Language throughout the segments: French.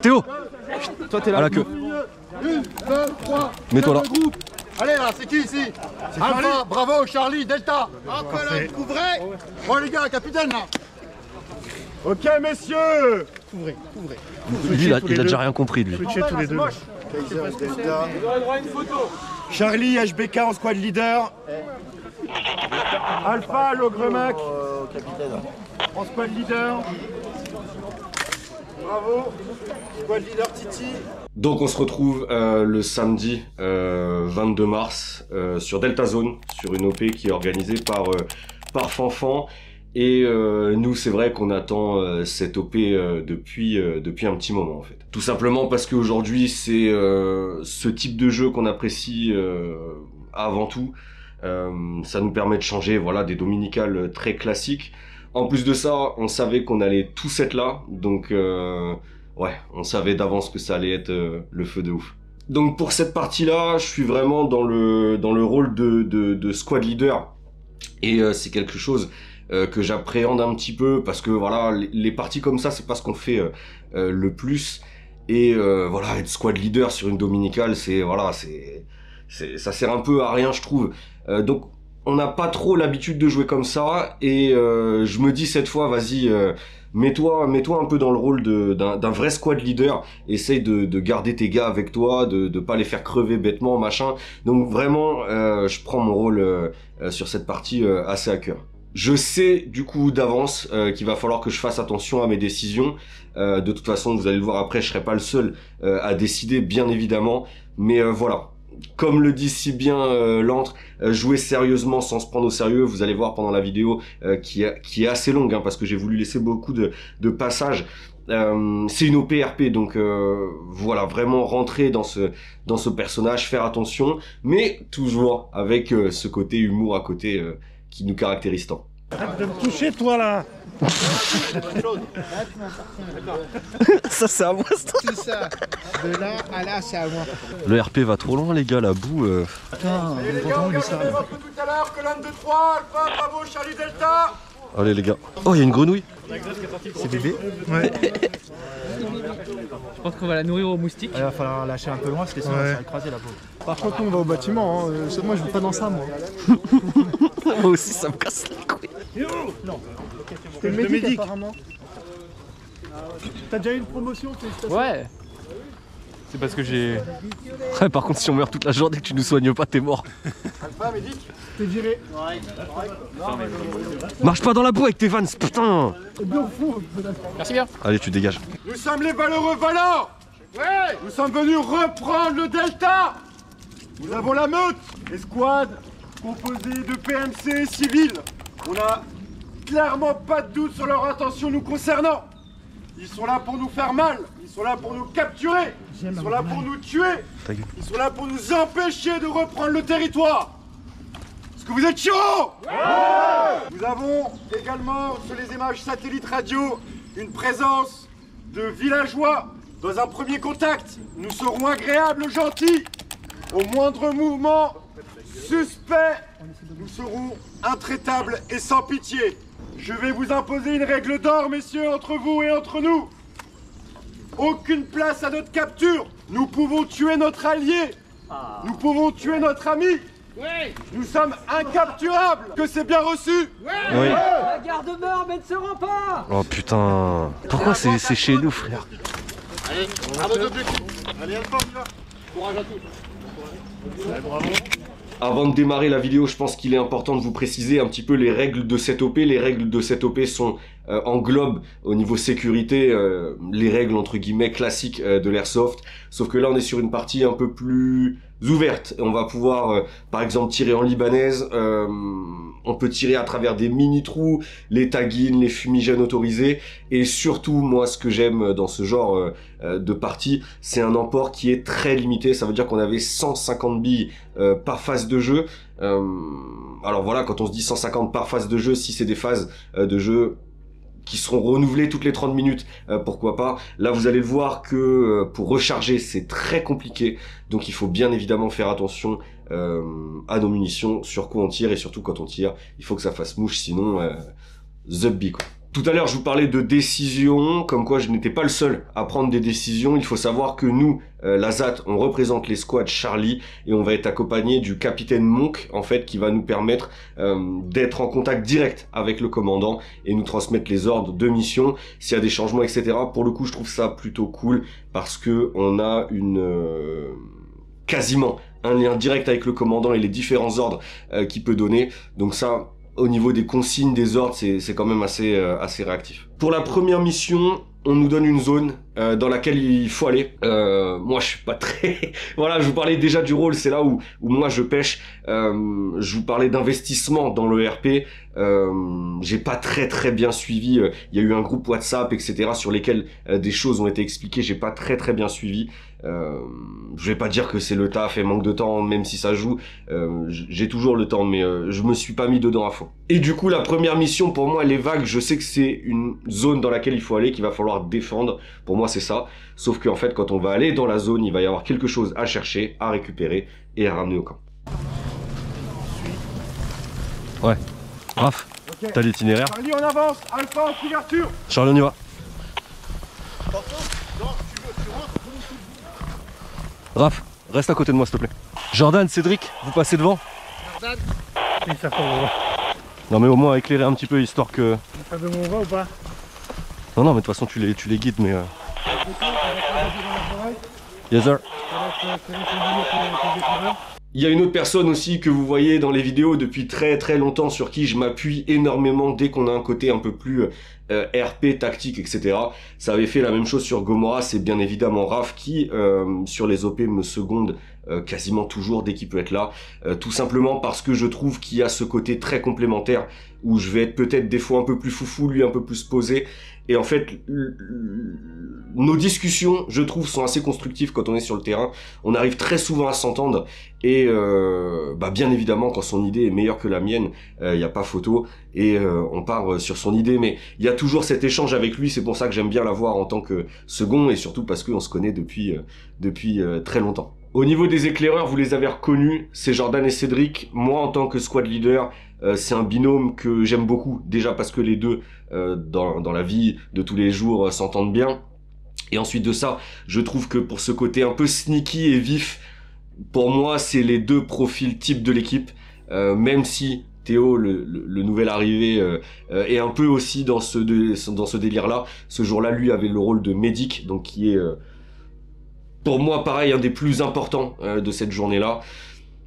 Théo. Toi t'es là. À la queue. 1, 2, 3. Mets-toi là. Allez là, c'est qui ici? Alpha, bravo, Charlie, Delta. Colonne, couvrez. Bon les gars, capitaine là. Ok messieurs. Couvrez. Lui, il a déjà rien compris, lui. Switchez tous les deux. Kaiser, Delta. Charlie, HBK en squad leader. Alpha, l'Ogremac Capitaine. en squad leader. Bravo. Squad leader Titi. Donc on se retrouve le samedi 22 mars sur Delta Zone, sur une OP qui est organisée par Fanfan. Et nous, c'est vrai qu'on attend cette OP depuis un petit moment en fait. Tout simplement parce qu'aujourd'hui, c'est ce type de jeu qu'on apprécie avant tout. Ça nous permet de changer, voilà, des dominicales très classiques. En plus de ça, on savait qu'on allait tous être là, donc ouais, on savait d'avance que ça allait être le feu de ouf. Donc pour cette partie-là, je suis vraiment dans le rôle de squad leader, et c'est quelque chose que j'appréhende un petit peu parce que voilà, les parties comme ça, c'est pas ce qu'on fait le plus. Et voilà, être squad leader sur une dominicale, ça sert un peu à rien, je trouve. Donc on n'a pas trop l'habitude de jouer comme ça, et je me dis cette fois, vas-y, mets-toi un peu dans le rôle d'un vrai squad leader. Essaye de garder tes gars avec toi, de pas les faire crever bêtement, machin. Donc vraiment, je prends mon rôle sur cette partie assez à cœur. Je sais du coup d'avance qu'il va falloir que je fasse attention à mes décisions. De toute façon, vous allez le voir après, je serai pas le seul à décider, bien évidemment. Mais voilà, comme le dit si bien l'antre, jouer sérieusement sans se prendre au sérieux. Vous allez voir pendant la vidéo qui est assez longue, hein, parce que j'ai voulu laisser beaucoup de passages. C'est une OPRP, donc voilà, vraiment rentrer dans ce personnage, faire attention, mais toujours avec ce côté humour à côté qui nous caractérise tant. Arrête de me toucher toi là. Ça, c'est à moi, ça. Tout ça. De là à là, c'est à moi. Le RP va trop loin, les gars, la boue. Putain, Allez les gars, on regardez votre tout à l'heure, colonne de 3, Alpha, bravo, Charlie, Delta. Allez, les gars. Oh, il y a une grenouille. C'est bébé. Ouais. Je pense qu'on va la nourrir aux moustiques. Il va falloir la lâcher un peu loin, parce que sinon elle va écraser la peau. Par contre, nous, on va au bâtiment. Hein. Moi, je veux pas dans ça, moi. Moi aussi, ça me casse les couilles. T'es médic, apparemment. T'as déjà eu une promotion, félicitations. Ouais. C'est parce que j'ai... Ouais, par contre, si on meurt toute la journée et que tu nous soignes pas, t'es mort. Alpha, médic. T'es viré. Marche pas dans la boue avec tes vannes, putain. C'est bien fou. Merci bien. Allez, tu dégages. Nous sommes les valeureux valants. Ouais. Nous sommes venus reprendre le Delta. Nous avons la meute, escouade composée de PMC civils. On a clairement pas de doute sur leur intention nous concernant. Ils sont là pour nous faire mal, ils sont là pour nous capturer, ils sont là pour nous tuer, ils sont là pour nous empêcher de reprendre le territoire. Est-ce que vous êtes chaud? Nous avons également sur les images satellites radio une présence de villageois. Dans un premier contact, nous serons agréables, gentils. Au moindre mouvement suspect, nous serons intraitables et sans pitié. Je vais vous imposer une règle d'or, messieurs, entre vous et entre nous. Aucune place à notre capture. Nous pouvons tuer notre allié. Nous pouvons tuer notre ami. Nous sommes incapturables. Que c'est bien reçu. Oui. La garde meurt, mais ne se rend pas. Oh putain. Pourquoi c'est chez nous, frère? Allez, à votre objectif. Allez, Alpha, on y va. Courage à tous. Avant de démarrer la vidéo, je pense qu'il est important de vous préciser un petit peu les règles de cette OP. Les règles de cette OP englobent au niveau sécurité les règles entre guillemets classiques de l'airsoft. Sauf que là on est sur une partie un peu plus ouverte. On va pouvoir par exemple tirer en libanaise, on peut tirer à travers des mini trous, les taguines, les fumigènes autorisés, et surtout moi ce que j'aime dans ce genre de partie, c'est un emport qui est très limité. Ça veut dire qu'on avait 150 billes par phase de jeu. Alors voilà, quand on se dit 150 par phase de jeu, si c'est des phases de jeu qui seront renouvelées toutes les 30 minutes, pourquoi pas. Là vous allez le voir que pour recharger c'est très compliqué, donc il faut bien évidemment faire attention à nos munitions, sur quoi on tire, et surtout quand on tire il faut que ça fasse mouche, sinon the bee quoi. Tout à l'heure, je vous parlais de décisions, comme quoi je n'étais pas le seul à prendre des décisions. Il faut savoir que nous, la ZAT, on représente les squads Charlie et on va être accompagné du capitaine Monk, en fait, qui va nous permettre d'être en contact direct avec le commandant et nous transmettre les ordres de mission, s'il y a des changements, etc. Pour le coup, je trouve ça plutôt cool parce que on a quasiment un lien direct avec le commandant et les différents ordres qu'il peut donner. Donc ça, au niveau des consignes, des ordres, c'est quand même assez réactif. Pour la première mission, on nous donne une zone dans laquelle il faut aller. Moi, je suis pas très... Voilà, je vous parlais déjà du rôle, c'est là où moi je pêche. Je vous parlais d'investissement dans le RP. J'ai pas très bien suivi. Il y a eu un groupe WhatsApp, etc. sur lesquels des choses ont été expliquées. J'ai pas très bien suivi. Je vais pas dire que c'est le taf et manque de temps, même si ça joue. J'ai toujours le temps, mais je me suis pas mis dedans à fond. Et du coup, la première mission, pour moi, elle est vague. Je sais que c'est une zone dans laquelle il faut aller, qu'il va falloir défendre. Pour moi, c'est ça. Sauf qu'en fait, quand on va aller dans la zone, il va y avoir quelque chose à chercher, à récupérer et à ramener au camp. Ouais. Raph, okay. T'as l'itinéraire. Charlie, on avance. Alpha en couverture. Charlie, on y va. Raph, reste à côté de moi s'il te plaît. Jordan, Cédric, vous passez devant. Jordan. Oui, ça va. Non mais au moins éclairer un petit peu histoire que... Vous savez où on va ou pas? Non mais de toute façon tu les guides mais... Yes sir. Il y a une autre personne aussi que vous voyez dans les vidéos depuis très longtemps, sur qui je m'appuie énormément dès qu'on a un côté un peu plus RP, tactique, etc. Ça avait fait la même chose sur Gomorrah, c'est bien évidemment Raph qui, sur les OP, me seconde quasiment toujours dès qu'il peut être là. Tout simplement parce que je trouve qu'il y a ce côté très complémentaire où je vais être peut-être des fois un peu plus foufou, lui un peu plus posé. Et en fait, nos discussions, je trouve, sont assez constructives quand on est sur le terrain. On arrive très souvent à s'entendre et bien évidemment, quand son idée est meilleure que la mienne, il n'y a pas photo et on part sur son idée. Mais il y a toujours cet échange avec lui, c'est pour ça que j'aime bien l'avoir en tant que second et surtout parce qu'on se connaît depuis très longtemps. Au niveau des éclaireurs, vous les avez reconnus, c'est Jordan et Cédric. Moi, en tant que squad leader, c'est un binôme que j'aime beaucoup. Déjà parce que les deux, dans la vie de tous les jours, s'entendent bien. Et ensuite de ça, je trouve que pour ce côté un peu sneaky et vif, pour moi, c'est les deux profils types de l'équipe. Même si Théo, le nouvel arrivé, est un peu aussi dans ce délire-là. Ce jour-là, lui avait le rôle de médic, donc qui est... pour moi, pareil, un des plus importants de cette journée-là.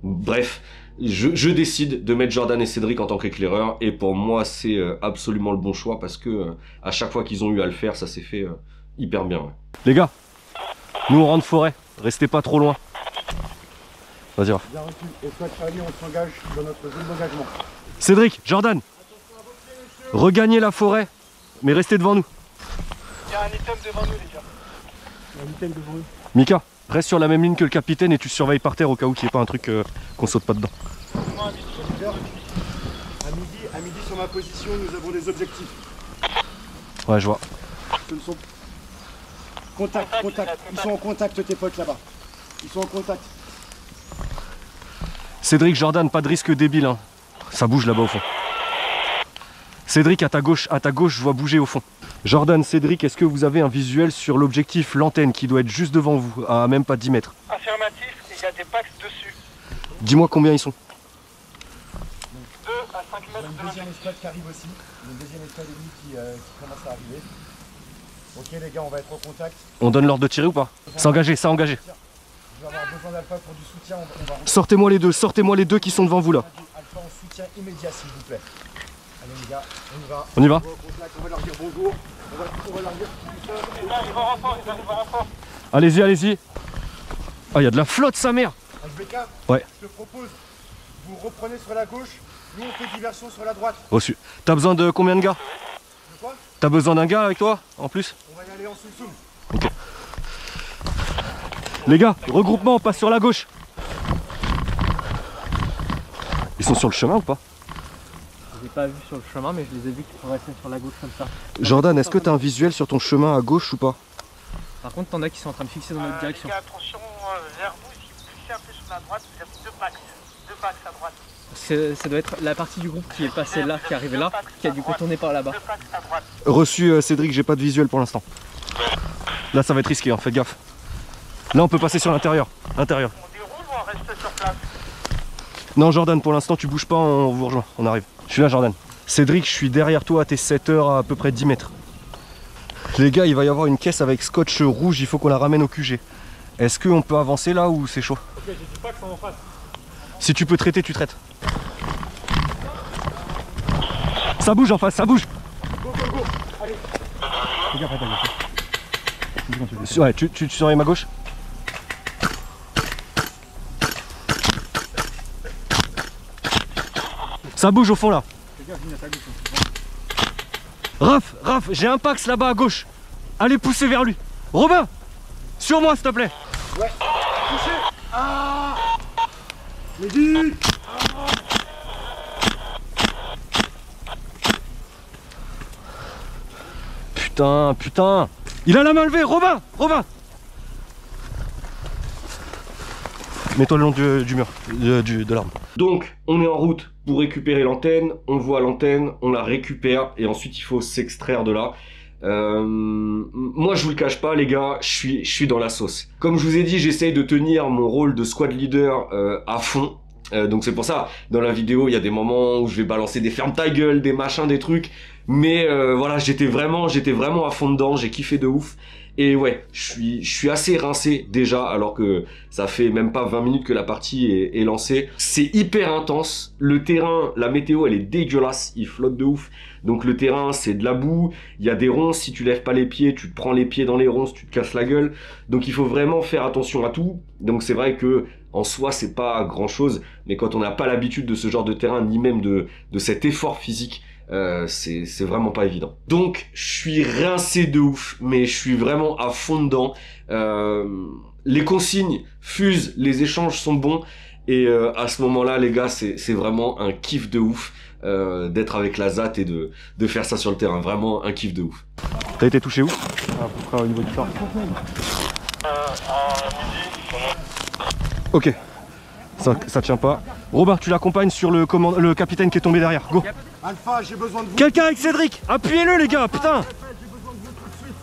Bref, je décide de mettre Jordan et Cédric en tant qu'éclaireurs. Et pour moi, c'est absolument le bon choix parce que à chaque fois qu'ils ont eu à le faire, ça s'est fait hyper bien. Ouais. Les gars, nous on rentre forêt. Restez pas trop loin. Vas-y, Raph. Bien reçu. Et soit Charlie, on s'engage dans notre zone d'engagement. Cédric, Jordan, regagnez la forêt, mais restez devant nous. Il y a un item devant nous, les gars. Il y a un item devant nous. Mika, reste sur la même ligne que le capitaine et tu surveilles par terre au cas où qu'il n'y ait pas un truc qu'on saute pas dedans. À midi sur ma position, nous avons des objectifs. Ouais, je vois. Ce ne sont... Contact. Ils sont en contact, tes potes là-bas. Ils sont en contact. Cédric, Jordan, pas de risque débile, hein. Ça bouge là-bas au fond. Cédric, à ta gauche, je vois bouger au fond. Jordan, Cédric, est-ce que vous avez un visuel sur l'objectif, l'antenne qui doit être juste devant vous, à même pas 10 mètres? Affirmatif, il y a des packs dessus. Dis-moi combien ils sont. 2 à 5 mètres. Il y a une deuxième escouade qui arrive aussi. Une deuxième escouade ennemie qui commence à arriver. Ok les gars, on va être en contact. On donne l'ordre de tirer ou pas? S'engager, ça engager. Je vais avoir besoin d'Alpha pour du soutien. Sortez-moi les deux qui sont devant vous là. Alpha en soutien immédiat s'il vous plaît. Allez les gars, on y va. On y va. On va leur dire bonjour. On va leur dire Il arrive en renfort, Allez-y. Ah, il y a de la flotte, sa mère. HBK, Ouais. je te propose, vous reprenez sur la gauche, nous on fait diversion sur la droite. Reçu. T'as besoin de combien de gars? De quoi? T'as besoin d'un gars avec toi en plus? On va y aller en soum-soum. Ok. Les gars, regroupement, on passe sur la gauche. Ils sont sur le chemin ou pas? Je les ai pas vus sur le chemin, mais je les ai vus qui progressaient sur la gauche comme ça. Jordan, est-ce que t'as un visuel sur ton chemin à gauche ou pas? Par contre, t'en as qui sont en train de fixer dans notre direction. Les gars, attention vers vous, si vous fixez un peu sur la droite, vous avez 2 packs. 2 packs à droite. Ça doit être la partie du groupe qui est passée là, qui est arrivée là, qui a dû contourner par là-bas. Reçu Cédric, j'ai pas de visuel pour l'instant. Là ça va être risqué, hein, faites gaffe. Là on peut passer sur l'intérieur. Intérieur. On déroule ou on reste sur place? Non Jordan, pour l'instant tu bouges pas, on vous rejoint, on arrive. Je suis là Jordan. Cédric, je suis derrière toi à tes 7 heures à peu près 10 mètres. Les gars, il va y avoir une caisse avec scotch rouge, il faut qu'on la ramène au QG. Est-ce qu'on peut avancer là ou c'est chaud? Ok, je dis pas que c'est en face. Si tu peux traiter, tu traites. Ça bouge en face, ça bouge. Go, go, go. Allez. Fais gaffe à ta gauche. Ouais, tu surveilles ma gauche. Ça bouge au fond là. Fais gaffe, Vini, à ta gauche. Raph, j'ai un Pax là-bas à gauche. Allez pousser vers lui. Robin, sur moi s'il te plaît. Ouais. Touché. Ah. Médic. Putain. Il a la main levée, Robin. Mets-toi le long du mur, de l'arbre. Donc, on est en route pour récupérer l'antenne, on voit l'antenne, on la récupère et ensuite il faut s'extraire de là. Moi je vous le cache pas les gars, je suis dans la sauce. Comme je vous ai dit, j'essaye de tenir mon rôle de squad leader à fond. Donc c'est pour ça, dans la vidéo, il y a des moments où je vais balancer des ferme ta gueule, des machins, des trucs. Mais voilà, j'étais vraiment à fond dedans, j'ai kiffé de ouf. Et ouais, je suis assez rincé déjà, alors que ça fait même pas 20 minutes que la partie est lancée. C'est hyper intense, le terrain, la météo elle est dégueulasse, il flotte de ouf. Donc le terrain c'est de la boue, il y a des ronces, si tu lèves pas les pieds, tu te prends les pieds dans les ronces, tu te casses la gueule. Donc il faut vraiment faire attention à tout. Donc c'est vrai que en soi c'est pas grand chose, mais quand on n'a pas l'habitude de ce genre de terrain, ni même de cet effort physique, c'est vraiment pas évident. Donc je suis rincé de ouf, mais je suis vraiment à fond dedans. Les consignes fusent, les échanges sont bons, et à ce moment là les gars c'est vraiment un kiff de ouf d'être avec la ZAT et de faire ça sur le terrain, vraiment un kiff de ouf. T'as été touché où? À peu près au niveau du corps. Ok, ça tient pas. Robin, tu l'accompagnes sur le capitaine qui est tombé derrière, go. Alpha, j'ai besoin de vous. Quelqu'un avec Cédric, appuyez-le les gars, putain. J'ai besoin de vous tout de suite.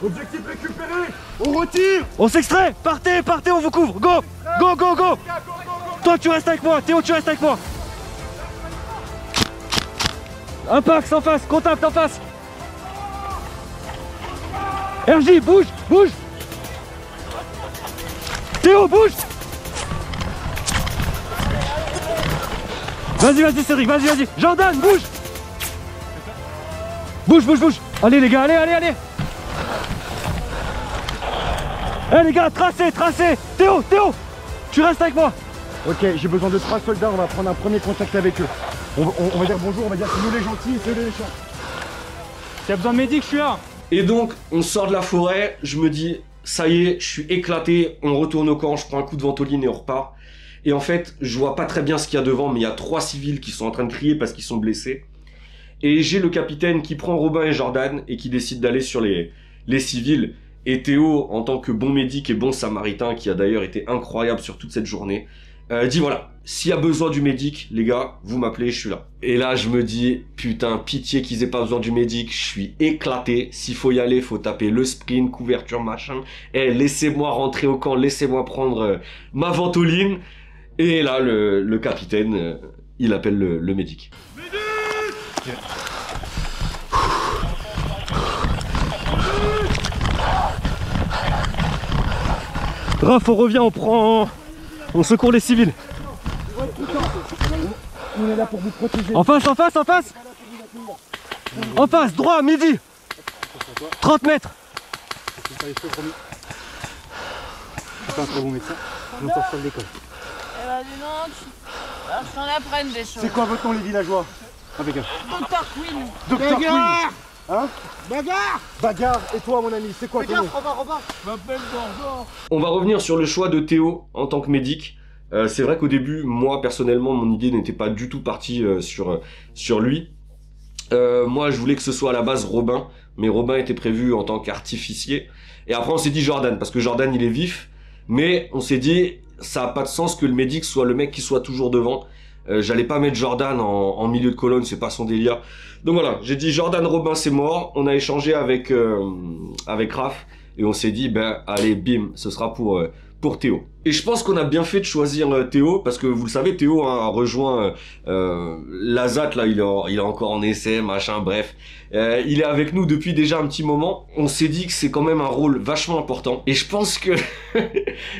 Objectif récupéré. On retire. On s'extrait, partez, on vous couvre, go. Toi tu restes avec moi, Théo tu restes avec moi. Impact en face, contact en face. RJ, bouge. Théo, bouge. Vas-y Cédric, vas-y. Jordan, bouge. Bouge. Allez les gars, allez. Eh les gars, tracez. Théo, tu restes avec moi. Ok, j'ai besoin de 3 soldats, on va prendre un premier contact avec eux. On va dire bonjour, on va dire c'est nous les gentils, c'est eux les méchants. T'as besoin de médic, je suis là. Et donc on sort de la forêt, je me dis ça y est, je suis éclaté, on retourne au camp, je prends un coup de ventoline et on repart. Et en fait, je vois pas très bien ce qu'il y a devant, mais il y a 3 civils qui sont en train de crier parce qu'ils sont blessés. Et j'ai le capitaine qui prend Robin et Jordan et qui décide d'aller sur les civils. Et Théo, en tant que bon médic et bon samaritain, qui a d'ailleurs été incroyable sur toute cette journée, dit voilà, s'il y a besoin du médic, les gars, vous m'appelez, je suis là. Et là, je me dis, putain, pitié qu'ils aient pas besoin du médic, je suis éclaté. S'il faut y aller, faut taper le sprint, couverture, machin. Eh, laissez-moi rentrer au camp, laissez-moi prendre ma ventoline. Et là, le capitaine, il appelle le médic. Raph, on revient, on secourt les civils. On est là pour vous protéger. En face. En face, droit, midi. 30 mètres. C'est un très bon médecin. On sort de l'école. Eh ben dis donc, alors s'en apprennent des choses. C'est quoi votre nom les villageois? Impeccable. Dr Queen. Dr Queen. Hein? Bagarre. Bagarre. Et toi mon ami, c'est quoi ton nom? Robin. Je m'appelle Gorgor. On va revenir sur le choix de Théo en tant que médic. C'est vrai qu'au début, moi personnellement, mon idée n'était pas du tout partie sur lui. Moi, je voulais que ce soit à la base Robin, mais Robin était prévu en tant qu'artificier. Et après, on s'est dit Jordan, parce que Jordan, il est vif. Mais on s'est dit, ça n'a pas de sens que le médic soit le mec qui soit toujours devant. J'allais pas mettre Jordan en milieu de colonne, c'est pas son délire. Donc voilà, j'ai dit Jordan Robin c'est mort. On a échangé avec Raph et on s'est dit ben allez bim, ce sera pour Théo. Et je pense qu'on a bien fait de choisir Théo parce que vous le savez, Théo a rejoint l'Azat là, il est encore en essai, machin, bref. Il est avec nous depuis déjà un petit moment. On s'est dit que c'est quand même un rôle vachement important. Et je pense que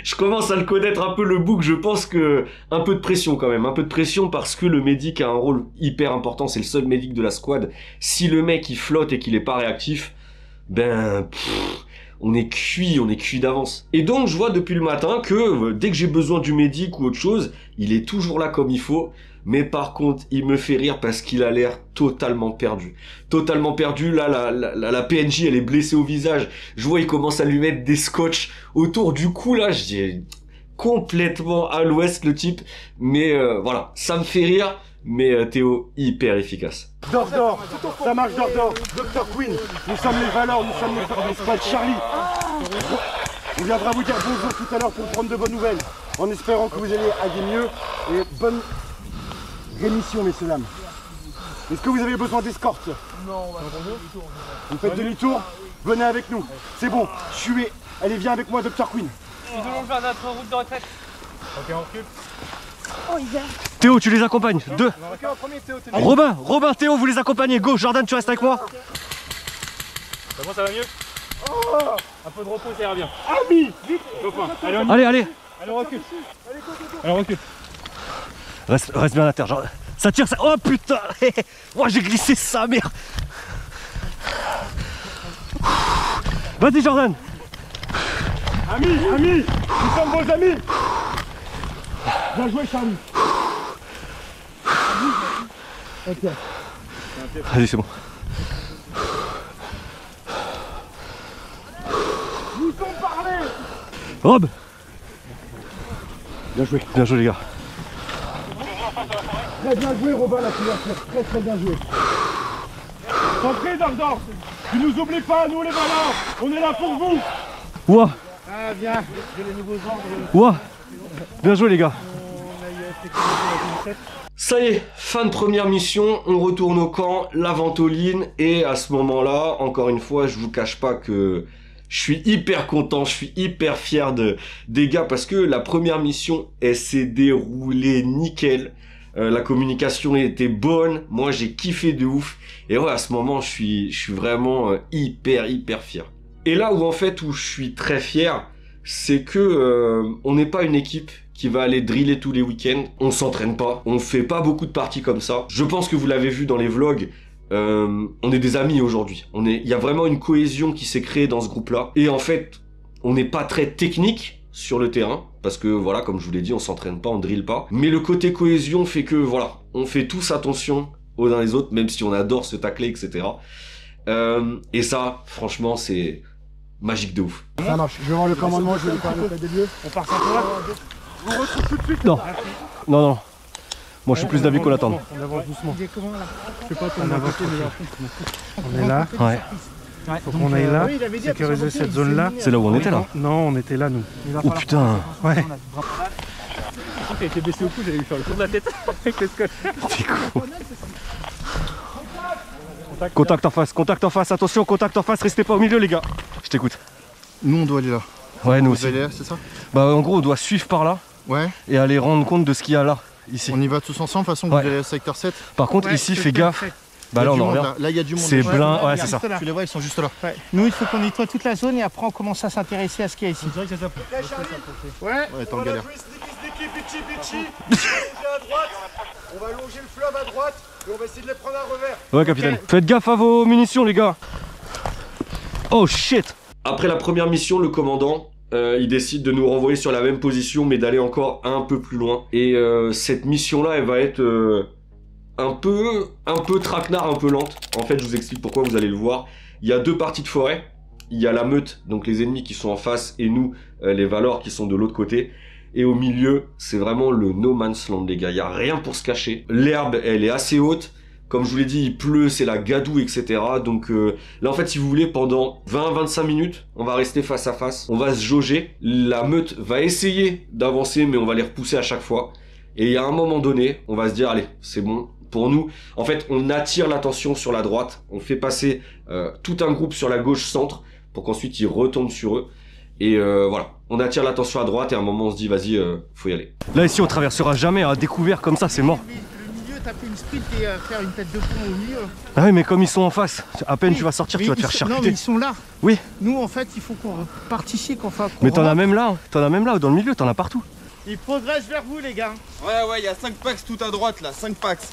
je commence à le connaître un peu le bouc. Je pense que un peu de pression quand même, un peu de pression parce que le médic a un rôle hyper important. C'est le seul médic de la squad. Si le mec il flotte et qu'il est pas réactif, ben on est cuit d'avance. Et donc je vois depuis le matin que dès que j'ai besoin du médic ou autre chose, il est toujours là comme il faut. Mais par contre, il me fait rire parce qu'il a l'air totalement perdu. Totalement perdu, là, la PNJ, elle est blessée au visage. Je vois, il commence à lui mettre des scotch autour du cou, là. Je dis, complètement à l'ouest, le type. Mais voilà, ça me fait rire. Mais Théo, hyper efficace. Dors, ça marche, dors. Dr Queen, nous sommes les valeurs, nous sommes les squad Charlie. On viendra vous dire bonjour tout à l'heure pour prendre de bonnes nouvelles. En espérant que vous alliez mieux et bonne rémission, messieurs dames. Est-ce que vous avez besoin d'escorte? Non, on va faire demi-tour. Vous faites demi-tour? Venez avec nous. C'est bon, allez, viens avec moi, Dr Queen. Nous allons faire notre route de retraite. Ok, on recule. Oh, il vient. Théo, tu les accompagnes. Deux. Ok, en premier, Théo, t'es Robin, Théo, vous les accompagnez. Go, Jordan, tu restes avec moi. C'est bon, ça va mieux? Un peu de repos, ça ira bien. Ami, Vite, allez, on y va. Allez. Allez, on recule. Allez, on recule. Reste bien à terre. Genre, ça tire, ça. Oh putain. Moi, j'ai glissé sa mère. Vas-y, Jordan. Ami, nous sommes vos amis. Bien joué, Charlie. Ok. Vas-y, c'est bon. Nous ont parlé. Rob. Bien joué, les gars. Très bien joué, Robin, la couverture. Très bien joué. Entrez, Dordor. Tu nous oublies pas, nous les valeurs. On est là pour vous. Ouah. Ah, viens, j'ai les nouveaux ordres. Ouah. Bien joué, les gars. Ça y est, fin de première mission, on retourne au camp, la ventoline, et à ce moment-là, encore une fois, je vous cache pas que je suis hyper content, je suis hyper fier des gars, parce que la première mission, elle s'est déroulée nickel, la communication était bonne, moi j'ai kiffé de ouf, et ouais, à ce moment, je suis vraiment hyper fier. Et là où je suis très fier, c'est que on n'est pas une équipe qui va aller driller tous les week-ends. On s'entraîne pas, on fait pas beaucoup de parties comme ça. Je pense que vous l'avez vu dans les vlogs, on est des amis aujourd'hui. Il y a vraiment une cohésion qui s'est créée dans ce groupe-là. Et en fait, on n'est pas très technique sur le terrain, parce que voilà, comme je vous l'ai dit, on s'entraîne pas, on drille pas. Mais le côté cohésion fait que voilà, on fait tous attention aux uns les autres, même si on adore se tacler, etc. Et ça, franchement, c'est magique de ouf. Ça marche, je vais voir le commandement, je vais lui parler des lieux. On part sans toi. On retrouve tout de suite. Non. Moi, je suis plus d'avis qu'on l'attende. On avance doucement. Il est comment là? Je sais pas comment on avance. On est là. Ouais. Faut qu'on aille là, sécuriser cette zone-là. C'est là où on était, là. Non, on était là, nous. Oh putain. Ouais. Il était baissé au cou, j'allais lui faire le tour de la tête avec le scotch. T'es con. Contact en face, attention, contact en face, restez pas au milieu, les gars. Je t'écoute. Nous on doit aller là. Ouais, nous Vous aussi. allez là, c'est ça? Bah, en gros, on doit suivre par là Ouais. et aller rendre compte de ce qu'il y a là, ici. On y va tous ensemble, de toute façon Ouais. vous allez au secteur 7. Par contre, ici, fais gaffe. Bah là, on en revient. Là il y a du monde. C'est plein, ouais, c'est ça. Tu les vois, ils sont juste là. Ouais. Nous, il faut qu'on nettoie toute la zone et après on commence à s'intéresser à ce qu'il y a ici. Ouais, t'es en galère. À droite. On va longer le fleuve à droite et on va essayer de les prendre à revers. Ouais, capitaine. Faites gaffe à vos munitions, les gars. Oh shit. Après la première mission, le commandant, il décide de nous renvoyer sur la même position, mais d'aller encore un peu plus loin. Et cette mission-là, elle va être un peu traquenard, un peu lente. En fait, je vous explique pourquoi, vous allez le voir. Il y a deux parties de forêt. Il y a la meute, donc les ennemis qui sont en face, et nous, les Valors qui sont de l'autre côté. Et au milieu, c'est vraiment le no man's land, les gars. Il n'y a rien pour se cacher. L'herbe, elle est assez haute. Comme je vous l'ai dit, il pleut, c'est la gadoue, etc. Donc là, en fait, si vous voulez, pendant 20-25 minutes, on va rester face à face. On va se jauger. La meute va essayer d'avancer, mais on va les repousser à chaque fois. Et il y a un moment donné, on va se dire, allez, c'est bon. Pour nous, en fait, on attire l'attention sur la droite. On fait passer tout un groupe sur la gauche centre pour qu'ensuite ils retombent sur eux. Et voilà, on attire l'attention à droite et à un moment on se dit, vas-y, faut y aller. Là ici on traversera jamais à découvert comme ça, c'est mort. Le milieu, taper une sprint et faire une tête de pont au milieu. Ah oui mais comme ils sont en face, à peine tu vas sortir, tu vas te faire Non mais charcuter. ils sont là. Oui. Nous en fait il faut qu'on participe, qu'on fasse. Mais t'en as même là, dans le milieu, t'en as partout. Ils progressent vers vous les gars. Ouais, il y a 5 packs tout à droite là, 5 packs.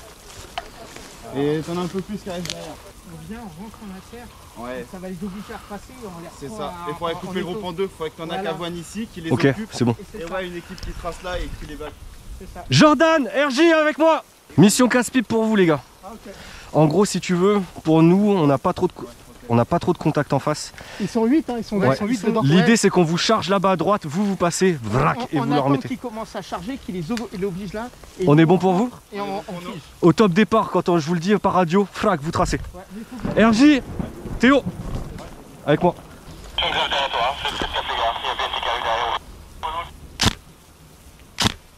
Et t'en as un peu plus qui reste derrière. On vient, on rentre en matière. Ouais. Ça va les obliger à repasser. C'est ça. Il faudrait couper le groupe en deux. Il faudrait que t'en aies qu'à Voine ici, qui les Ok, occupe. c'est bon. Et ouais, une équipe qui trace là et qui tue les balles. C'est ça. Jordan, RJ avec moi. Mission casse-pipe pour vous les gars. Okay. En gros si tu veux, pour nous on n'a pas trop de contact en face. Ils sont 8, hein, ils sont 8 dedans. L'idée c'est qu'on vous charge là-bas à droite, vous passez, vrac, et vous leur remettez. Qui commence à charger, qui les oblige là. On est bon pour vous? Et on fige. Au top départ, quand je vous le dis par radio, frac, vous tracez. Ouais, RJ, Théo, avec moi.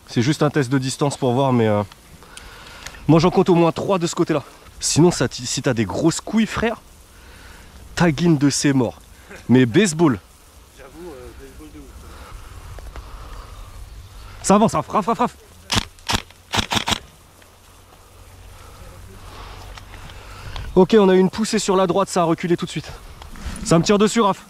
C'est juste un test de distance pour voir, mais moi j'en compte au moins 3 de ce côté-là. Sinon, si t'as des grosses couilles, frère, taguine de ces morts. Mais baseball. J'avoue, baseball de ouf. Ça avance, Raph. Ok, on a eu une poussée sur la droite, ça a reculé tout de suite. Ça me tire dessus, Raph.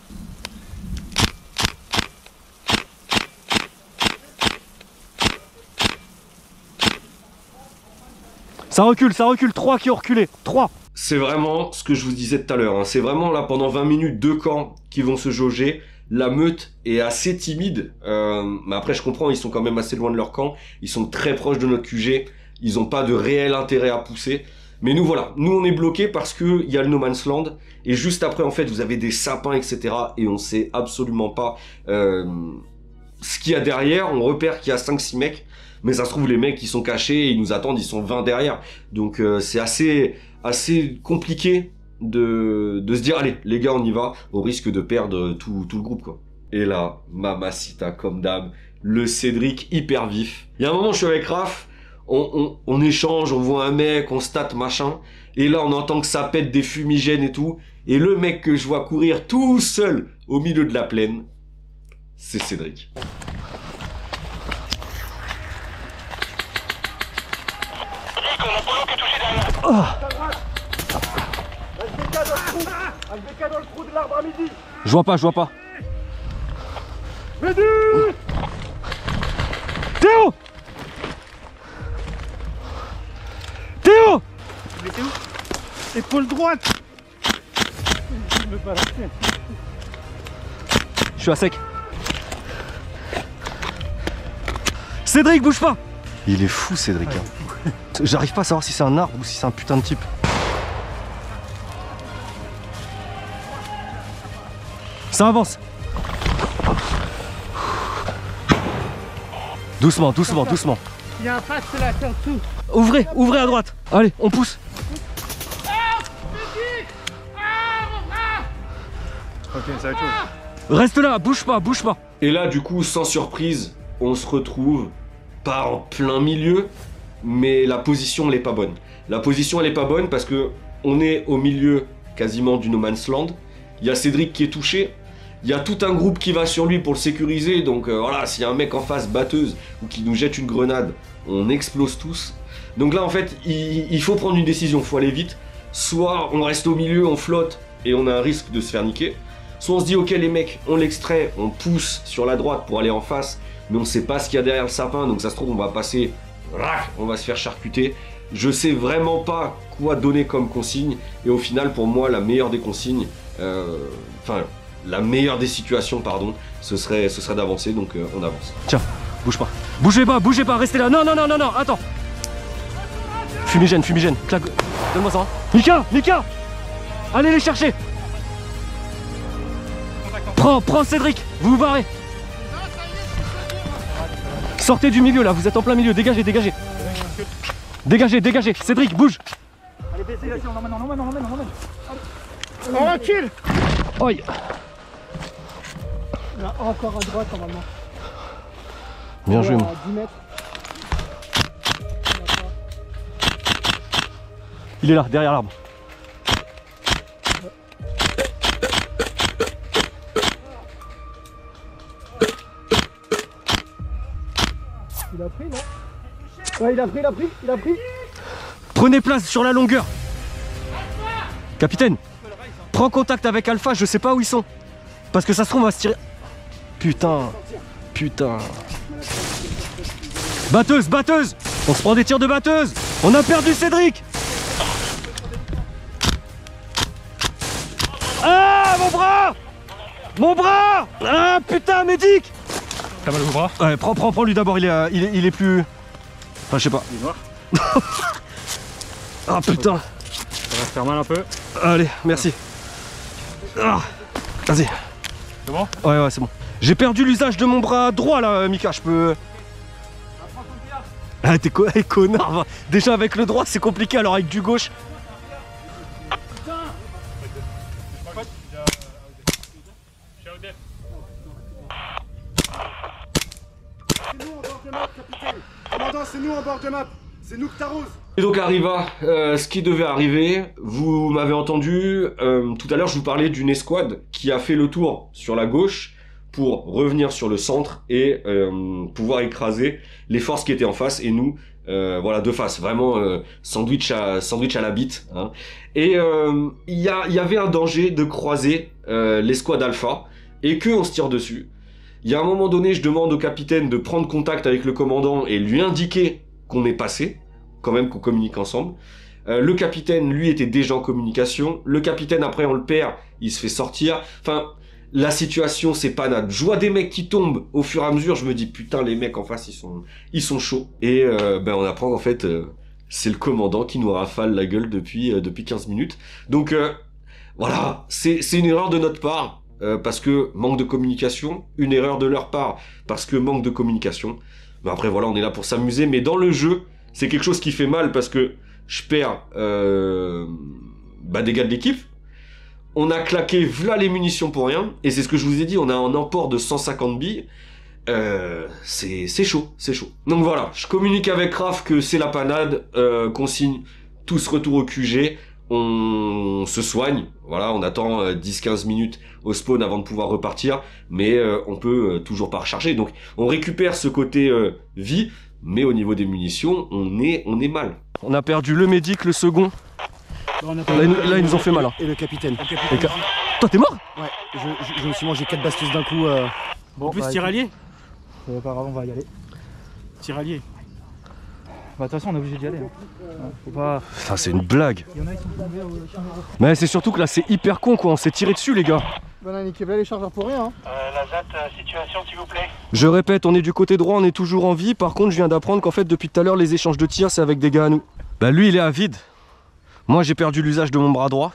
Ça recule, 3 qui ont reculé, 3. C'est vraiment ce que je vous disais tout à l'heure, hein. C'est vraiment là pendant 20 minutes 2 camps qui vont se jauger. La meute est assez timide, mais après je comprends, ils sont quand même assez loin de leur camp, ils sont très proches de notre QG, ils n'ont pas de réel intérêt à pousser. Mais nous voilà, nous on est bloqués parce que il y a le No Man's Land, et juste après en fait vous avez des sapins etc. Et on sait absolument pas ce qu'il y a derrière. On repère qu'il y a 5-6 mecs, mais ça se trouve les mecs ils sont cachés et ils nous attendent, ils sont 20 derrière. Donc c'est assez compliqué de se dire allez les gars on y va, au risque de perdre tout le groupe quoi. Et là, Mamacita comme d'hab, le Cédric hyper vif. Il y a un moment je suis avec Raph, on échange, on voit un mec, on stat machin, et là on entend que ça pète des fumigènes et tout, et le mec que je vois courir tout seul au milieu de la plaine, c'est Cédric. Oh. dans le trou de l'arbre à midi. Je vois pas. Théo! Mais t'es où? Épaule droite. Je suis à sec. Cédric, bouge pas! Il est fou Cédric. Hein. J'arrive pas à savoir si c'est un arbre ou si c'est un putain de type. Ça avance. Doucement. Il y a un pass là, c'est en dessous. Ouvrez à droite. Allez, on pousse. Ok, ça va être chaud. Reste là, bouge pas. Et là, du coup, sans surprise, on se retrouve pas en plein milieu, mais la position, elle est pas bonne. La position, elle est pas bonne parce que on est au milieu quasiment du No Man's Land. Il y a Cédric qui est touché. Il y a tout un groupe qui va sur lui pour le sécuriser. Donc voilà, s'il y a un mec en face batteuse ou qui nous jette une grenade, on explose tous. Donc là, en fait, il faut prendre une décision. Il faut aller vite. Soit on reste au milieu, on flotte et on a un risque de se faire niquer. Soit on se dit, ok les mecs, on l'extrait, on pousse sur la droite pour aller en face, mais on sait pas ce qu'il y a derrière le sapin, donc ça se trouve on va passer, on va se faire charcuter. Je sais vraiment pas quoi donner comme consigne, et au final pour moi la meilleure des consignes, la meilleure des situations pardon, ce serait d'avancer, donc on avance. Tiens, bouge pas, restez là, non, attends. Fumigène, claque, donne-moi ça. Mika, allez les chercher. Prends Cédric, vous barrez. Sortez du milieu là, vous êtes en plein milieu, dégagez. Dégagez, Cédric, bouge. Allez, baissez, on l'emmène. On recule. Oi. Là, encore à droite normalement. Bien joué, moi. À 10 mètres. Il est là, derrière l'arbre. Il a pris, non? Ouais, il a pris. Prenez place sur la longueur. Capitaine, prends contact avec Alpha, je sais pas où ils sont. Parce que ça se trouve, on va se tirer. Putain. Batteuse. On se prend des tirs de batteuse. On a perdu Cédric. Ah, mon bras. Ah, putain, médic. T'as mal au bras? Ouais, prends lui d'abord, il est plus... Enfin, je sais pas. Il est noir. Ah, putain. Ça va se faire mal un peu. Allez, merci. Ah, vas-y. C'est bon? Ouais, c'est bon. J'ai perdu l'usage de mon bras droit là, Mika, je peux... Ah, t'es connard, va. Déjà avec le droit c'est compliqué, alors avec du gauche... Commandant, c'est nous en bord de map. C'est nous que t'arroses. Et donc arriva ce qui devait arriver. Vous m'avez entendu, tout à l'heure je vous parlais d'une escouade qui a fait le tour sur la gauche pour revenir sur le centre et pouvoir écraser les forces qui étaient en face et nous, voilà, de face, vraiment sandwich à la bite. Hein. Et il y avait un danger de croiser l'escouade alpha et qu'on se tire dessus. Il y a un moment donné, je demande au capitaine de prendre contact avec le commandant et lui indiquer qu'on est passé, quand même qu'on communique ensemble. Le capitaine, lui, était déjà en communication. Le capitaine, après, on le perd, il se fait sortir. Enfin, la situation, c'est panade. Je vois des mecs qui tombent au fur et à mesure, je me dis, putain, les mecs en face, ils sont chauds. Et on apprend, en fait, c'est le commandant qui nous rafale la gueule depuis 15 minutes. Donc, voilà, c'est une erreur de notre part. Parce que manque de communication, une erreur de leur part parce que manque de communication. Mais après voilà, on est là pour s'amuser, mais dans le jeu, c'est quelque chose qui fait mal parce que je perds des gars de l'équipe. On a claqué v'là les munitions pour rien, et c'est ce que je vous ai dit, on a un emport de 150 billes. C'est chaud. Donc voilà, je communique avec Raph que c'est la panade, qu'on signe tous retour au QG. On se soigne, voilà, on attend 10-15 minutes au spawn avant de pouvoir repartir, mais on peut toujours pas recharger, donc on récupère ce côté vie, mais au niveau des munitions, on est mal. On a perdu le médic, le second, là ils nous ont fait mal. Hein. Et le capitaine. Toi t'es mort? Ouais, je me suis mangé 4 bastos d'un coup. Bon, en plus, tiraillier. C'est pas grave, on va y aller. Tiraillier. Bah, de toute façon, on est obligé d'y aller. Hein. Faut pas... Putain, c'est une blague. Il y en a qui sont tombés au champ. Mais c'est surtout que là, c'est hyper con, quoi. On s'est tiré dessus, les gars. Voilà, niquez les chargeurs pour rien. Hein. La ZAT, situation s'il vous plaît. Je répète, on est du côté droit, on est toujours en vie. Par contre, je viens d'apprendre qu'en fait, depuis tout à l'heure, les échanges de tirs, c'est avec des gars à nous. Bah, lui, il est à vide. Moi, j'ai perdu l'usage de mon bras droit.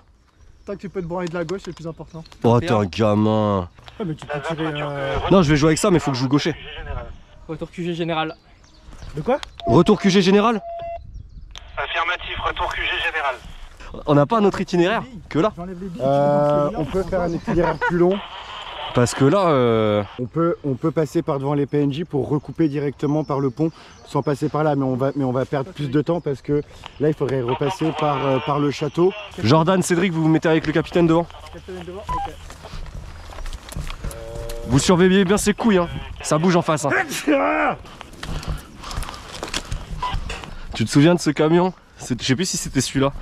Tant que tu peux te branler de la gauche, c'est le plus important. Oh, t'es un gamin. Ouais, mais tu peux tirer. Non, je vais jouer avec ça, mais faut que je joue gaucher. Retour QG général. De quoi? Retour QG général? Affirmatif, retour QG général. On n'a pas un autre itinéraire que là. On peut faire un itinéraire plus long. Parce que là, On peut passer par devant les PNJ pour recouper directement par le pont sans passer par là, mais on va perdre plus de temps parce que là il faudrait repasser par le château. Jordan, Cédric, vous vous mettez avec le capitaine devant. Vous surveillez bien ses couilles, hein. Ça bouge en face. Hein. Tu te souviens de ce camion? Je sais plus si c'était celui-là.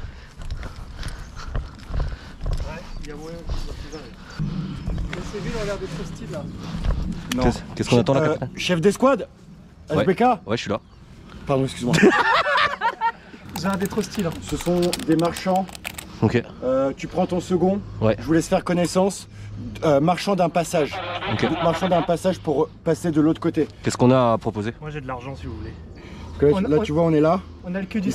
Qu'est-ce qu'on attend là, capitaine? Chef d'escouade, Ouais. HBK. Ouais, je suis là. Pardon, excuse-moi. J'ai un des trop style. Hein. Ce sont des marchands. Ok. Tu prends ton second. Ouais. Je vous laisse faire connaissance. Marchand d'un passage. Ok. Marchand d'un passage pour passer de l'autre côté. Qu'est-ce qu'on a à proposer? Moi j'ai de l'argent si vous voulez. Parce que là, tu vois, on est là. On a le cul du Il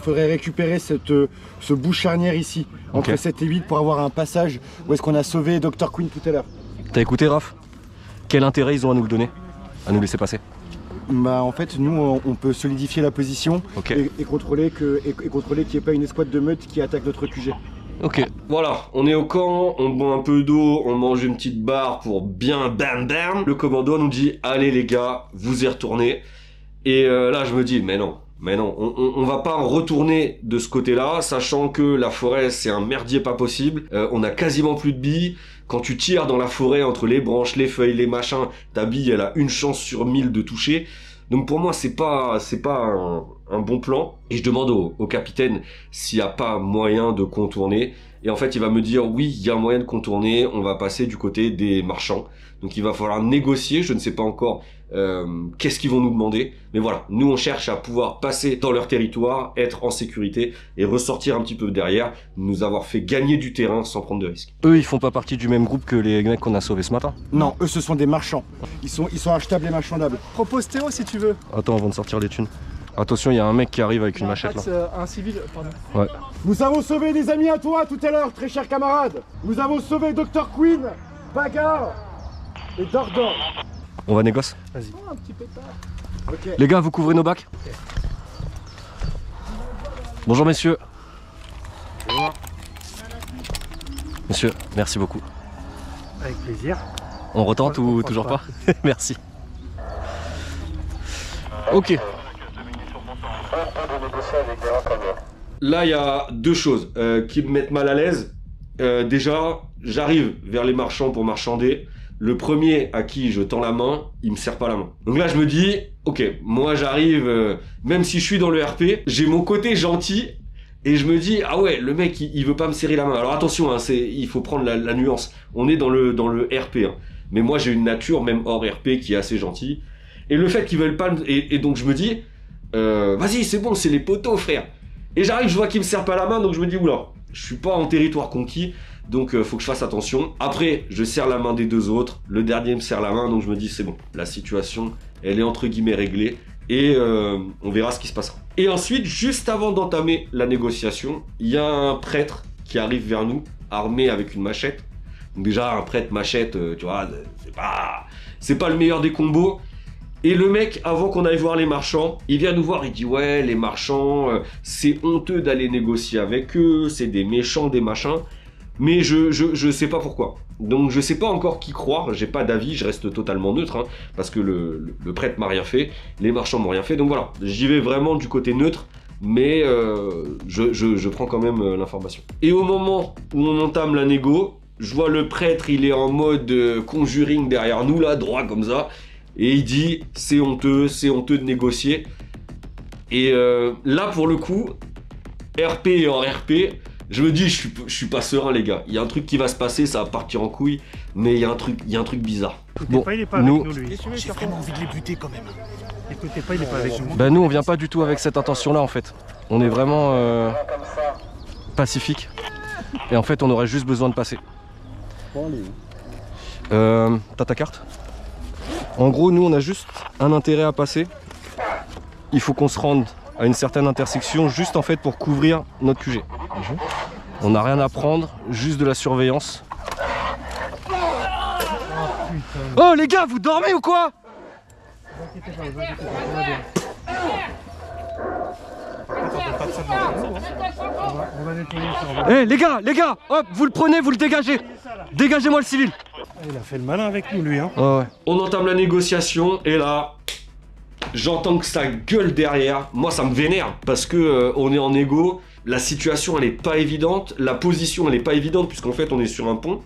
faudrait récupérer ce bout charnière ici, entre 7 et 8 pour avoir un passage où est-ce qu'on a sauvé Dr. Queen tout à l'heure. T'as écouté, Raph? Quel intérêt ils ont à nous le donner? À nous laisser passer? Bah en fait nous on peut solidifier la position et contrôler qu'il n'y ait pas une escouade de meute qui attaque notre QG. Ok, voilà, on est au camp, on boit un peu d'eau, on mange une petite barre pour bien bam bam. Le commando nous dit, allez les gars, vous y retournez. Et là je me dis, mais non, Mais non, on va pas retourner de ce côté-là, sachant que la forêt, c'est un merdier pas possible. On a quasiment plus de billes. Quand tu tires dans la forêt, entre les branches, les feuilles, les machins, ta bille, elle a une chance sur 1000 de toucher. Donc pour moi, c'est pas un bon plan. Et je demande au capitaine s'il n'y a pas moyen de contourner. Et en fait, il va me dire, oui, il y a moyen de contourner. On va passer du côté des marchands. Donc il va falloir négocier. Je ne sais pas encore qu'est-ce qu'ils vont nous demander. Mais voilà, nous on cherche à pouvoir passer dans leur territoire, être en sécurité et ressortir un petit peu derrière, nous avoir fait gagner du terrain sans prendre de risques. Eux, ils font pas partie du même groupe que les mecs qu'on a sauvés ce matin? Non, eux ce sont des marchands. Ils sont achetables et marchandables. Propose Théo si tu veux. Attends, avant de sortir les thunes. Attention, il y a un mec qui arrive avec une machette là. Un civil, pardon. Ouais. Nous avons sauvé des amis à toi tout à l'heure, très chers camarades. Nous avons sauvé Dr Queen, Bagarre et Dordor. On va négocier. Vas-y. Oh, un petit pétard. Ok. Les gars, vous couvrez nos bacs. Okay. Bonjour messieurs. Bonjour. Monsieur, merci beaucoup. Avec plaisir. On retente ou toujours pas? Merci. Ok. Là, il y a deux choses qui me mettent mal à l'aise. Déjà, j'arrive vers les marchands pour marchander. Le premier à qui je tends la main, il me serre pas la main. Donc là, je me dis, ok, moi j'arrive, même si je suis dans le RP, j'ai mon côté gentil. Et je me dis, ah ouais, le mec, il veut pas me serrer la main. Alors attention, hein, il faut prendre la nuance. On est dans le RP. Hein. Mais moi, j'ai une nature, même hors RP, qui est assez gentille. Et le fait qu'ils veulent pas... Et donc je me dis, vas-y, c'est bon, c'est les poteaux, frère. Et j'arrive, je vois qu'ils me serrent pas la main, donc je me dis, oula, je suis pas en territoire conquis. Donc faut que je fasse attention. Après, je serre la main des deux autres. Le dernier me serre la main, donc je me dis, c'est bon. La situation, elle est entre guillemets réglée. Et on verra ce qui se passera. Et ensuite, juste avant d'entamer la négociation, il y a un prêtre qui arrive vers nous, armé avec une machette. Donc déjà, un prêtre machette, tu vois, c'est pas le meilleur des combos. Et le mec, avant qu'on aille voir les marchands, il vient nous voir, il dit ouais, les marchands, c'est honteux d'aller négocier avec eux, c'est des méchants, des machins. Mais je sais pas pourquoi. Donc je sais pas encore qui croire, j'ai pas d'avis, je reste totalement neutre, hein, parce que le prêtre m'a rien fait, les marchands m'ont rien fait, donc voilà, j'y vais vraiment du côté neutre, mais je prends quand même l'information. Et au moment où on entame la négo, je vois le prêtre, il est en mode conjuring derrière nous, là, droit comme ça, et il dit c'est honteux de négocier. Et là pour le coup, RP et hors RP, je me dis, je suis pas serein, les gars. Il y a un truc qui va se passer, ça va partir en couille, mais il y a un truc bizarre. Bon, il est pas nous, avec nous, lui. J'ai vraiment envie de les buter quand même. Écoutez pas, il est pas avec nous. Bah nous, on vient pas du tout avec cette intention-là, en fait. On est vraiment pacifique. Et en fait, on aurait juste besoin de passer. T'as ta carte? En gros, nous, on a juste un intérêt à passer. Il faut qu'on se rende à une certaine intersection, juste en fait pour couvrir notre QG. On n'a rien à prendre, juste de la surveillance. Oh les gars, vous dormez ou quoi? Eh les gars, hop, vous le prenez, vous le dégagez. Dégagez-moi le civil. Il a fait le malin avec nous, lui. Hein. Oh, ouais. On entame la négociation et là, j'entends que ça gueule derrière. Moi, ça me vénère parce que on est en égo. La situation, elle est pas évidente. La position, elle est pas évidente puisqu'en fait, on est sur un pont.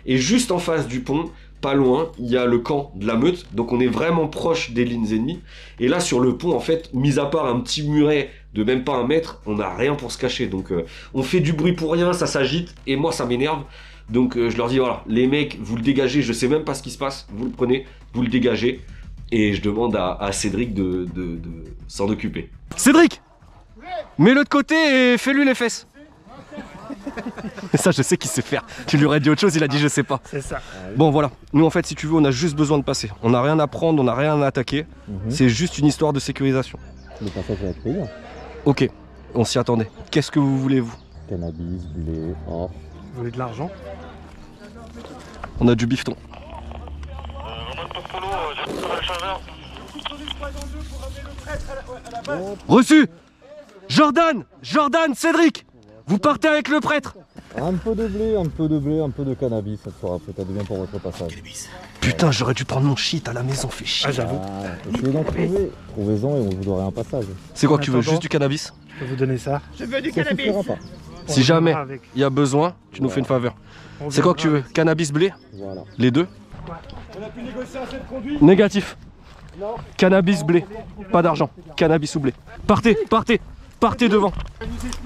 Et juste en face du pont, pas loin, il y a le camp de la meute. Donc, on est vraiment proche des lignes ennemies. Et là, sur le pont, en fait, mis à part un petit muret de même pas 1 mètre, on n'a rien pour se cacher. Donc, on fait du bruit pour rien, ça s'agite. Et moi, ça m'énerve. Donc, je leur dis, voilà, les mecs, vous le dégagez. Je sais même pas ce qui se passe. Vous le prenez, vous le dégagez. Et je demande à Cédric de s'en occuper. Cédric, mets-le de côté et fais-lui les fesses. Ça, je sais qu'il sait faire. Tu lui aurais dit autre chose, il a dit je sais pas. C'est ça. Bon, voilà. Nous, en fait, si tu veux, on a juste besoin de passer. On n'a rien à prendre, on n'a rien à attaquer. C'est juste une histoire de sécurisation. Le passage va être payant. Ok, on s'y attendait. Qu'est-ce que vous voulez, vous? Cannabis, blé, or. Vous voulez de l'argent? On a du bifton. base. Reçu. Jordan, Cédric, vous partez avec le prêtre. Un peu de blé, un peu de blé, un peu de cannabis, ça te fera peut-être bien pour votre passage. Putain, j'aurais dû prendre mon shit à la maison, fait chier. Ah, j'avoue. Essayez d'en trouver. Trouvez-en et on vous donnerait un passage. C'est quoi que tu veux, juste du cannabis? Je vais vous donner ça. Je veux du Ça suffira pas. Si jamais il y a besoin, tu nous fais une faveur. C'est quoi que tu veux? Cannabis, blé? Voilà. Les deux? On a pu négocier un seul conduite. Négatif. Cannabis, blé. Pas d'argent. Cannabis ou blé. Partez, partez. Partez devant.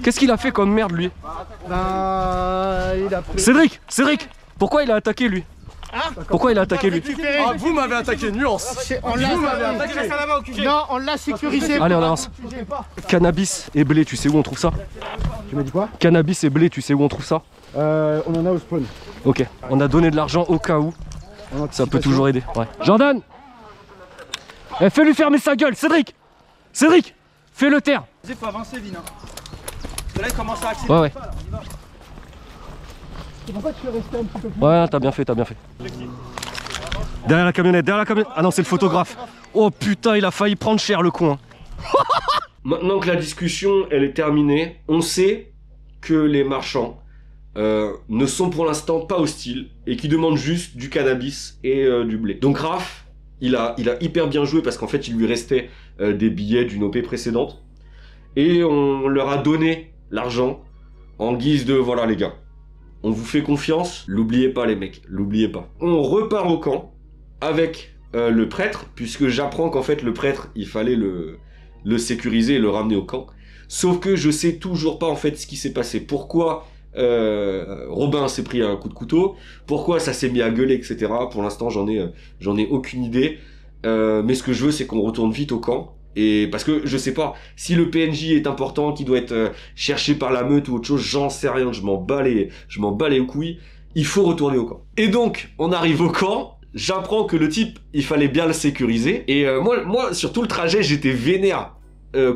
Qu'est-ce qu'il a fait comme merde lui? Bah, il a pris. Cédric, Cédric, pourquoi il a attaqué lui? Pourquoi il a attaqué lui? Ah, vous m'avez attaqué, nuance. On l'a non, on l'a sécurisé. Allez, on avance. Cannabis et blé, tu sais où on trouve ça? Tu m'as dit quoi? Cannabis et blé, tu sais où on trouve ça? On en a au spawn. Ok, on a donné de l'argent au cas où. Ça peut toujours aider. Ouais. Jordan, fais-lui fermer sa gueule, Cédric. Cédric, fais-le taire. Il faut avancer, Vin. Là, il commence à accélérer. Ouais. C'est pour ça que je suis resté un petit peu plus. Ouais, t'as bien fait, t'as bien fait. Derrière la camionnette, derrière la camionnette. Ah non, c'est le photographe. Oh putain, il a failli prendre cher le con. Maintenant que la discussion elle est terminée, on sait que les marchands ne sont pour l'instant pas hostiles et qui demandent juste du cannabis et du blé. Donc Raph, il a hyper bien joué parce qu'en fait il lui restait des billets d'une OP précédente et on leur a donné l'argent en guise de voilà les gars, on vous fait confiance, l'oubliez pas les mecs, l'oubliez pas. On repart au camp avec le prêtre puisque j'apprends qu'en fait le prêtre il fallait le sécuriser et le ramener au camp. Sauf que je sais toujours pas en fait ce qui s'est passé. Pourquoi Robin s'est pris un coup de couteau, pourquoi ça s'est mis à gueuler, etc. Pour l'instant j'en ai aucune idée. Mais ce que je veux c'est qu'on retourne vite au camp. Et parce que je sais pas si le PNJ est important, qui doit être cherché par la meute ou autre chose, j'en sais rien, je m'en bats les couilles. Il faut retourner au camp. Et donc on arrive au camp. J'apprends que le type, il fallait bien le sécuriser. Et moi, sur tout le trajet, j'étais vénère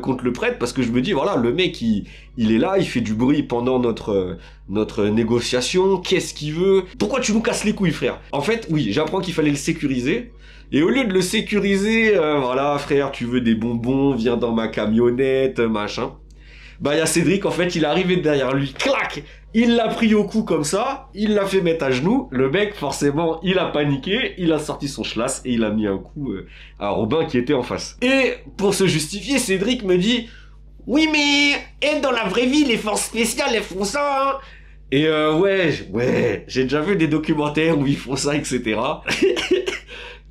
contre le prêtre parce que je me dis, voilà, le mec, il est là, il fait du bruit pendant notre négociation. Qu'est-ce qu'il veut? Pourquoi tu nous casses les couilles, frère? En fait, oui, j'apprends qu'il fallait le sécuriser. Et au lieu de le sécuriser, voilà, frère, tu veux des bonbons, viens dans ma camionnette, machin. Bah, il y a Cédric, en fait, il est arrivé derrière lui, clac! Il l'a pris au cou comme ça, il l'a fait mettre à genoux. Le mec, forcément, il a paniqué, il a sorti son schlass et il a mis un coup à Robin qui était en face. Et pour se justifier, Cédric me dit « Oui, mais dans la vraie vie, les forces spéciales, elles font ça, hein !» Et ouais, j'ai déjà vu des documentaires où ils font ça, etc.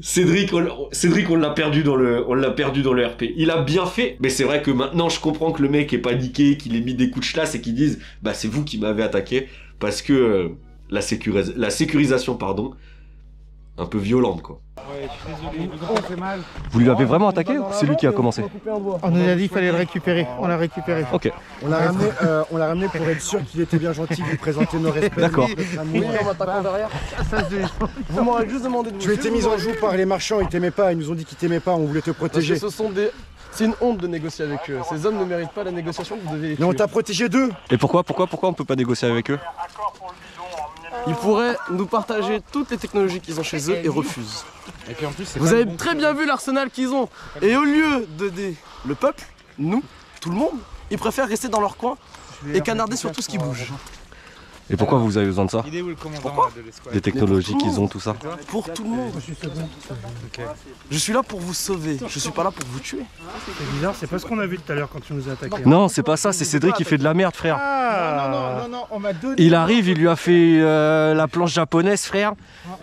Cédric, on l'a perdu dans le RP. Il a bien fait, mais c'est vrai que maintenant je comprends que le mec est paniqué, qu'il ait mis des coups de schlass et qu'il dise bah c'est vous qui m'avez attaqué parce que la sécurisation pardon, un peu violente quoi. Ouais, je suis désolé, on fait mal. Vous lui avez vraiment attaqué ou c'est lui qui a commencé? On nous a dit qu'il fallait le récupérer, on l'a récupéré. Ok. On l'a ramené pour être sûr qu'il était bien gentil, lui présenter nos respects. D'accord. Vous m'aurez juste demandé de vous Tu étais mis en joue par les marchands, ils t'aimaient pas, ils nous ont dit qu'ils t'aimaient pas, on voulait te protéger. C'est une honte de négocier avec eux. Ces hommes ne méritent pas la négociation, vous devez les tuer. Mais on t'a protégé d'eux. Et pourquoi on peut pas négocier avec eux? Ils pourraient nous partager toutes les technologies qu'ils ont chez eux et refusent. Et puis en plus, Vous avez très bien vu l'arsenal qu'ils ont. Et au lieu d'aider le peuple, nous, tout le monde, ils préfèrent rester dans leur coin et canarder sur tout ce qui bouge. Et pourquoi vous avez besoin de ça? Il est où le commandant Pourquoi de l'escouade? Des technologies qu'ils ont, tout ça. Pour tout le monde. Je suis là pour vous sauver, je suis pas là pour vous tuer. C'est bizarre, c'est pas ce qu'on a vu tout à l'heure quand tu nous as attaqué. Non, c'est pas ça, c'est Cédric qui fait de la merde, frère. Non, on m'a donné. Il arrive, il lui a fait la planche japonaise, frère.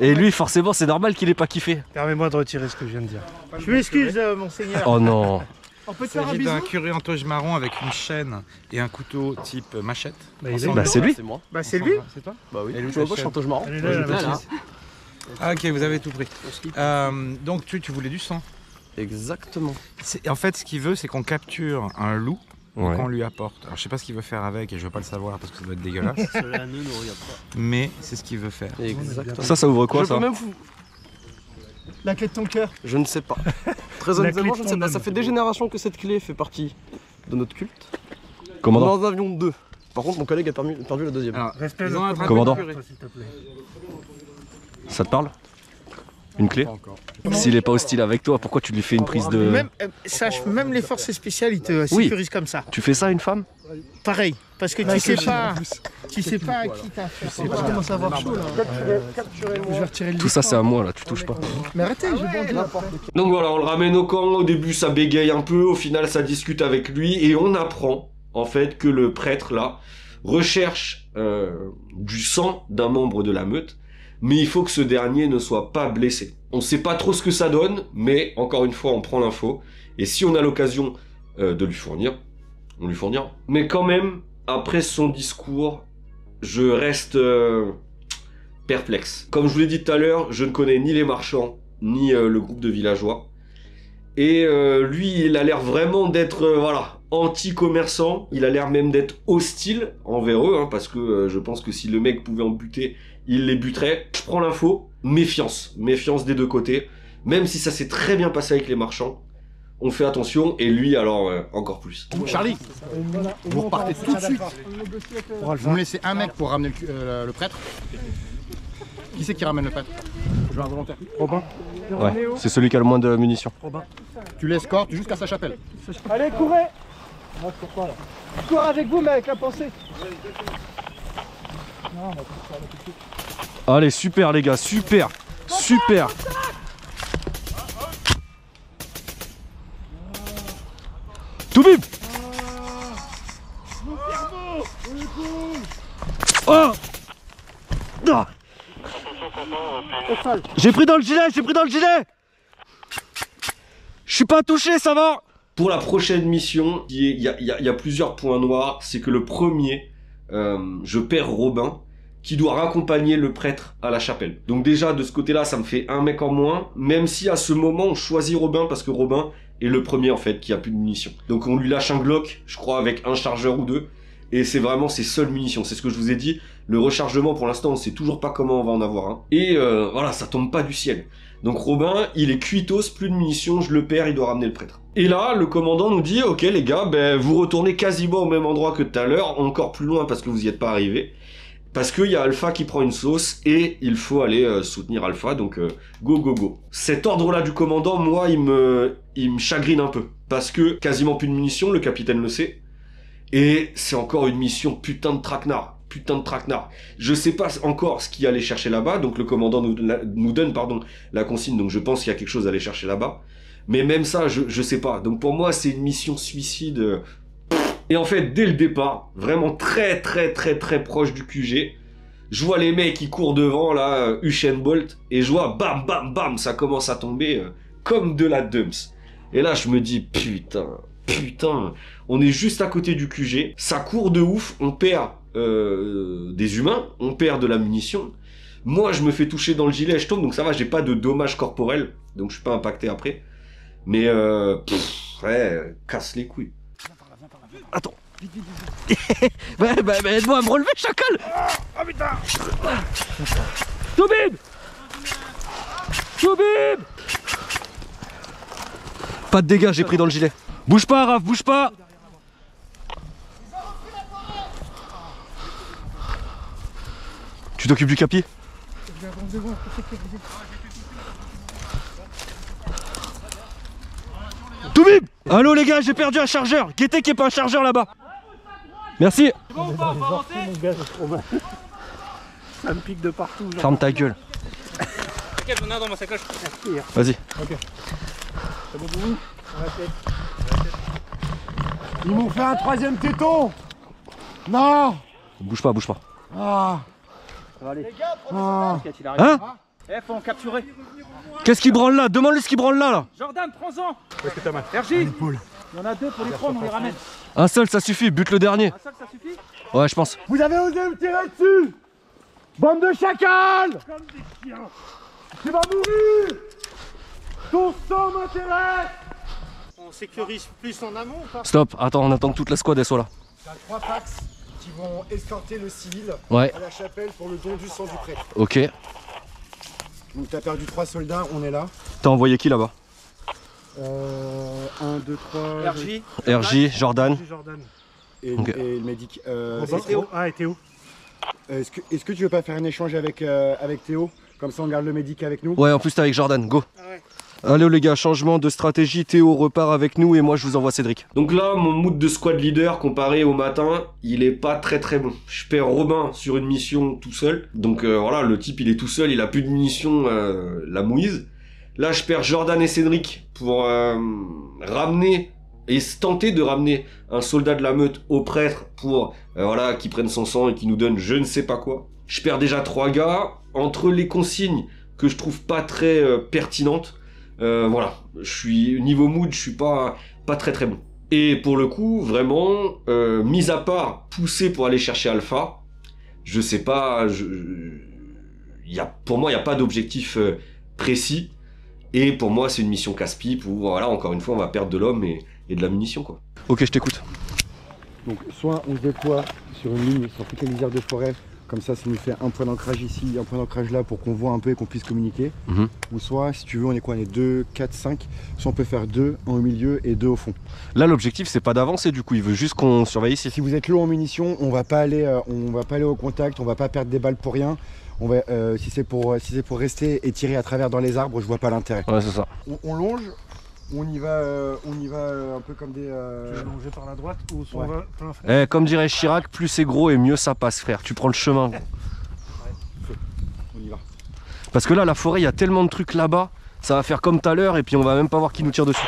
Et lui, forcément, c'est normal qu'il ait pas kiffé. Permets-moi de retirer ce que je viens de dire. Je m'excuse, monseigneur. Oh non. On peut Il te faire un s'agit bisou? d'un curé en toge marron avec une chaîne et un couteau type machette. Bah, il est Bah, c'est lui. C'est moi. Bah, c'est lui. C'est toi? Bah oui. Et lui, Tu vois ta pas, je chaîne. chante marrant. Elle est là, là. Ah ok, vous avez tout pris. Donc tu voulais du sang. Exactement. En fait, ce qu'il veut, c'est qu'on capture un loup et Ouais. qu'on lui apporte. Alors je sais pas ce qu'il veut faire avec et je veux pas le savoir parce que ça doit être dégueulasse. Cela ne nous regarde pas. Mais c'est ce qu'il veut faire. Exactement. Ça ouvre quoi, Je peux ça? même vous. La clé de ton cœur. Je ne sais pas. Très La honnêtement, clé je de ne sais ton pas. âme. Ça fait des générations que cette clé fait partie de notre culte. Commandant. Nous en avions deux. Par contre, mon collègue a perdu la deuxième. Alors, Respect ils ont attrapé Commandant. le curé. s'il te plaît. Ça te parle? Une clé? S'il est pas hostile avec toi, pourquoi tu lui fais une prise de... Même les forces spéciales, ils te sécurisent comme ça. Tu fais ça à une femme? Pareil, parce que tu sais pas à qui t'as fait. Je commence à avoir chaud là. Je vais retirer le Tout ça c'est à moi là, tu touches pas. Mais arrêtez, j'ai bandé là. Donc voilà, on le ramène au camp, au début ça bégaye un peu, au final ça discute avec lui et on apprend en fait que le prêtre là recherche du sang d'un membre de la meute, mais il faut que ce dernier ne soit pas blessé. On sait pas trop ce que ça donne, mais encore une fois on prend l'info, et si on a l'occasion de lui fournir, on lui fournira. Mais quand même, après son discours, je reste perplexe. Comme je vous l'ai dit tout à l'heure, je ne connais ni les marchands, ni le groupe de villageois. Et lui, il a l'air vraiment d'être voilà, anti-commerçant. Il a l'air même d'être hostile envers eux, hein, parce que je pense que si le mec pouvait en buter, il les buterait. Je prends l'info, méfiance. Méfiance des deux côtés. Même si ça s'est très bien passé avec les marchands, on fait attention, et lui alors encore plus. Charlie, vous repartez tout de suite. Vous me laissez un mec pour ramener le prêtre. Qui c'est qui ramène le prêtre? Je veux un volontaire. Robin. Ouais, c'est celui qui a le moins de munitions. Robin. Tu l'escortes jusqu'à sa chapelle. Allez, courez. Moi, je cours pas là. Je cours avec vous, mais avec la pensée. Non, Allez, super les gars, super. Super. Tout bim. Oh. Ah. J'ai pris dans le gilet, j'ai pris dans le gilet. Je suis pas touché, ça va. Pour la prochaine mission, il y a plusieurs points noirs. C'est que le premier, je perds Robin, qui doit raccompagner le prêtre à la chapelle. Donc déjà, de ce côté-là, ça me fait un mec en moins, même si à ce moment, on choisit Robin, parce que Robin est le premier, en fait, qui a plus de munitions. Donc on lui lâche un Glock, je crois, avec un chargeur ou deux, et c'est vraiment ses seules munitions. C'est ce que je vous ai dit, le rechargement, pour l'instant, on sait toujours pas comment on va en avoir un. Et voilà, ça tombe pas du ciel. Donc Robin, il est cuitos, plus de munitions, je le perds, il doit ramener le prêtre. Et là, le commandant nous dit, ok les gars, ben, vous retournez quasiment au même endroit que tout à l'heure, encore plus loin parce que vous y êtes pas arrivés. Parce qu'il y a Alpha qui prend une sauce et il faut aller soutenir Alpha, donc go go go. Cet ordre-là du commandant, moi, il me chagrine un peu. Parce que quasiment plus de munitions, le capitaine le sait. Et c'est encore une mission putain de traquenard. Putain de traquenard. Je sais pas encore ce qu'il y a à aller chercher là-bas, donc le commandant nous donne la consigne, donc je pense qu'il y a quelque chose à aller chercher là-bas. Mais même ça, je sais pas. Donc pour moi, c'est une mission suicide. Et en fait, dès le départ, vraiment très proche du QG, je vois les mecs qui courent devant, là, Usain Bolt, et je vois bam bam bam, ça commence à tomber comme de la dumps. Et là, je me dis, putain, on est juste à côté du QG, ça court de ouf, on perd des humains, on perd de la munition. Moi, je me fais toucher dans le gilet, je tombe, donc ça va, j'ai pas de dommages corporels, donc je suis pas impacté après. Mais, ouais, casse les couilles. Attends. bah aide-moi à me relever, chacal. Oh putain. Toubib. Toubib. Pas de dégâts, j'ai pris dans le gilet. Bouge pas, Raph, bouge pas. Tu t'occupes du capi? Toubib. Allô les gars, j'ai perdu un chargeur. Guettez qu'il n'y ait pas un chargeur là-bas. Merci. C'est bon ou pas? On va avancer? Ça me pique de partout. Ferme ta gueule. T'inquiète, j'en ai un dans ma sacoche. Vas-y. Ok. C'est bon pour vous? Ils m'ont fait un troisième téton. Non. Bouge pas, bouge pas. Ah. Ça va aller. Les gars, Hein? Faut en capturer. Qu'est-ce qui branle là? Demande-lui ce qui branle là. Jordan, prends-en. Qu'est-ce que t'as mal? RJ. Il y en a deux pour les prendre, on les ramène. Un seul, ça suffit. Bute le dernier. Un seul, ça suffit? Ouais, je pense. Vous avez osé me tirer dessus. Bande de chacals. Comme des chiens. Tu vas mourir. Ton sang m'intéresse. On sécurise plus en amont ou pas? Stop, attends, on attend que toute la squad elle soit là. T'as 3 Pax qui vont escorter le civil Ouais. à la chapelle pour le don du sang du prêtre. Ok. Donc t'as perdu 3 soldats, on est là. T'as envoyé qui là-bas? 1, 2, 3... RJ, Jordan. Et, Ok. et le médic. Théo. Ah, et Théo. Est-ce que tu veux pas faire un échange avec Théo? Comme ça on garde le médic avec nous. Ouais, en plus t'es avec Jordan, go. Allez les gars, changement de stratégie, Théo repart avec nous et moi je vous envoie Cédric. Donc là, mon mood de squad leader comparé au matin, il est pas très bon. Je perds Robin sur une mission tout seul. Donc voilà, le type il est tout seul, il a plus de munitions, la mouise. Là, je perds Jordan et Cédric pour ramener et tenter de ramener un soldat de la meute au prêtre pour voilà, qu'il prenne son sang et qu'il nous donne je ne sais pas quoi. Je perds déjà 3 gars entre les consignes que je trouve pas très pertinentes. Voilà, je suis niveau mood, je suis pas très bon. Et pour le coup, vraiment, mis à part pousser pour aller chercher Alpha, je sais pas, pour moi il n'y a pas d'objectif précis. Et pour moi c'est une mission casse-pipe où voilà, encore une fois on va perdre de l'homme et de la munition quoi. Ok, je t'écoute. Donc soit on se déploie sur une ligne sur toutes les lisières de forêt, comme ça nous fait un point d'ancrage ici, un point d'ancrage là pour qu'on voit un peu et qu'on puisse communiquer. Ou soit si tu veux on est quoi, on est 2, 4, 5, soit on peut faire 2, 1 au milieu et 2 au fond. Là l'objectif c'est pas d'avancer du coup, il veut juste qu'on surveille ici. Si vous êtes low en munitions, on va pas aller au contact, on va pas perdre des balles pour rien. On va, si c'est pour rester et tirer à travers dans les arbres, je vois pas l'intérêt. Ouais c'est ça. On longe, on y va un peu comme des... Tu vas longer par la droite ou soit on va plein front. Eh, comme dirait Chirac, plus c'est gros et mieux ça passe frère, tu prends le chemin. On y va. Parce que là la forêt il y a tellement de trucs là-bas, ça va faire comme tout à l'heure et puis on va même pas voir qui nous tire dessus.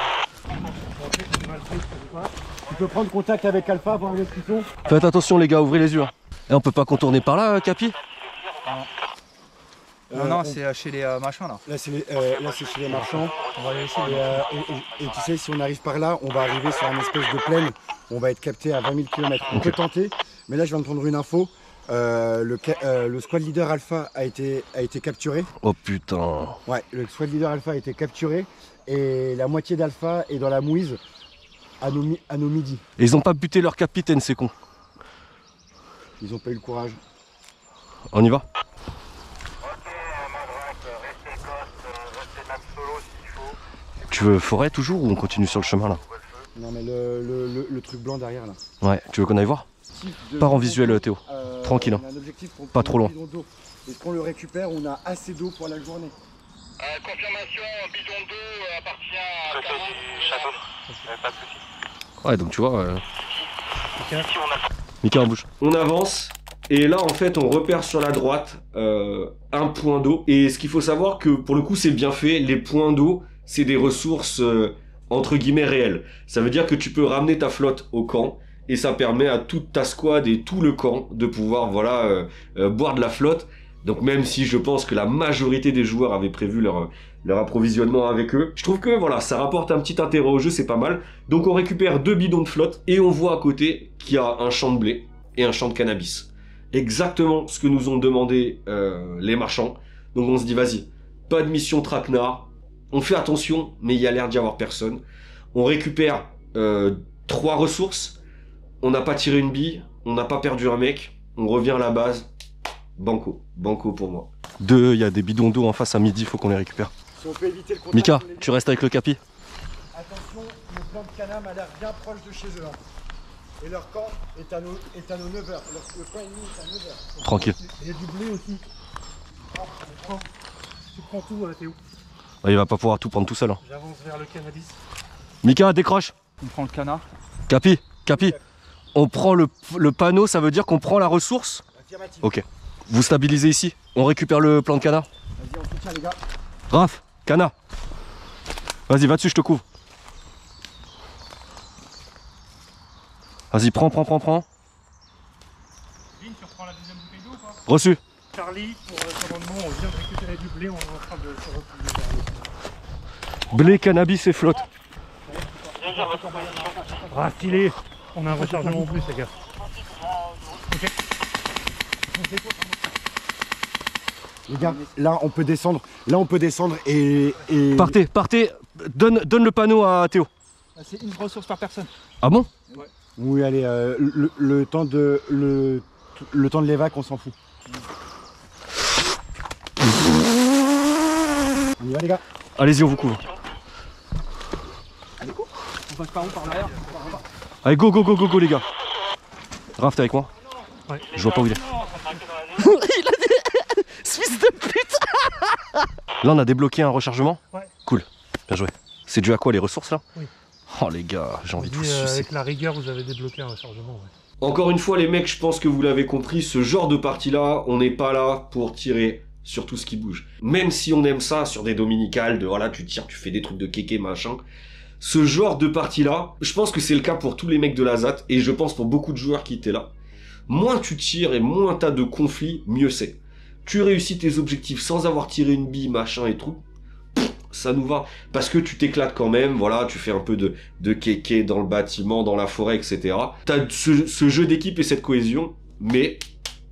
Tu peux prendre contact avec Alpha, voir où ils sont. Faites attention les gars, ouvrez les yeux. Hein. Et on peut pas contourner par là, Capi? Non, c'est chez les machins là. Là c'est chez les marchands. On va aller essayer. Et tu sais, si on arrive par là, on va arriver sur une espèce de plaine. On va être capté à 20 000 km. On peut tenter, mais là je viens de prendre une info. Le squad leader Alpha a été capturé. Oh putain. Ouais, le squad leader Alpha a été capturé et la moitié d'Alpha est dans la mouise à nos midi. Et ils ont pas buté leur capitaine, c'est con. Ils ont pas eu le courage. On y va? Tu veux forêt toujours ou on continue sur le chemin là? Non mais le truc blanc derrière là. Ouais, tu veux qu'on aille voir? Pars en visuel Théo, tranquille hein. Pas trop loin. Est-ce qu'on le récupère? On a assez d'eau pour la journée. Confirmation, bidon d'eau appartient à château. Pas de soucis. Ouais donc tu vois... Mika en bouge. On avance. Et là, en fait, on repère sur la droite un point d'eau. Et ce qu'il faut savoir que, pour le coup, c'est bien fait. Les points d'eau, c'est des ressources, entre guillemets, réelles. Ça veut dire que tu peux ramener ta flotte au camp. Et ça permet à toute ta squad et tout le camp de pouvoir, voilà, boire de la flotte. Donc même si je pense que la majorité des joueurs avaient prévu leur approvisionnement avec eux, je trouve que, voilà, ça rapporte un petit intérêt au jeu, c'est pas mal. Donc on récupère 2 bidons de flotte. Et on voit à côté qu'il y a un champ de blé et un champ de cannabis. Exactement ce que nous ont demandé les marchands. Donc on se dit vas-y, pas de mission traquenard, on fait attention mais il y a l'air d'y avoir personne. On récupère 3 ressources, on n'a pas tiré une bille, on n'a pas perdu un mec, on revient à la base, banco pour moi. 2, il y a des bidons d'eau en face à midi, faut qu'on les récupère. Si on peut éviter le contact, Mika, tu restes avec le Capi. Attention, le plan de Canam a l'air bien proche de chez eux. Hein. Et leur camp est à nos 9h. Le camp ennemi est à 9h. Tranquille. Il y a du blé aussi. Tu prends tout, Théo. Il va pas pouvoir tout prendre tout seul. Hein. J'avance vers le cannabis. Mika, décroche. On prend le canard. Capi, on prend le panneau, ça veut dire qu'on prend la ressource? Ok. Vous stabilisez ici, on récupère le plan de canard. Vas-y, on soutient les gars. Raph, canard. Vas-y, va dessus, je te couvre. Vas-y, prends. Lynn, tu reprends la deuxième bouteille d'eau ou pas? Reçu. Charlie, pour le commandement, on vient de récupérer du blé, on est en train de se replier vers l'autre. Blé, cannabis et flotte. Ah, stylé. On a un rechargement en plus, les gars. Ok. Les gars, là on peut descendre. Et... Partez. Donne le panneau à Théo. C'est une ressource par personne. Ah bon? Ouais. Oui, allez, le temps de l'évac, on s'en fout. On y va les gars. Allez-y, on vous couvre. Allez, on passe par où? Par l'arrière? Allez, go les gars. Raph, t'es avec moi? Ouais. Je vois pas où il est. Il a des... Fils de pute. Là, on a débloqué un rechargement. Ouais. Cool, bien joué. C'est dû à quoi les ressources là? Oui. Oh les gars, j'ai envie de vous sucer. Avec la rigueur, vous avez débloqué un rechargement. Ouais. Encore une fois les mecs, je pense que vous l'avez compris, ce genre de partie là, on n'est pas là pour tirer sur tout ce qui bouge. Même si on aime ça sur des dominicales, de voilà, tu tires, tu fais des trucs de kéké machin. Ce genre de partie là, je pense que c'est le cas pour tous les mecs de la ZAT, et je pense pour beaucoup de joueurs qui étaient là. Moins tu tires et moins t'as de conflits, mieux c'est. Tu réussis tes objectifs sans avoir tiré une bille, machin et tout, ça nous va. Parce que tu t'éclates quand même, voilà, tu fais un peu de kéké dans le bâtiment, dans la forêt, etc. T'as ce jeu d'équipe et cette cohésion, mais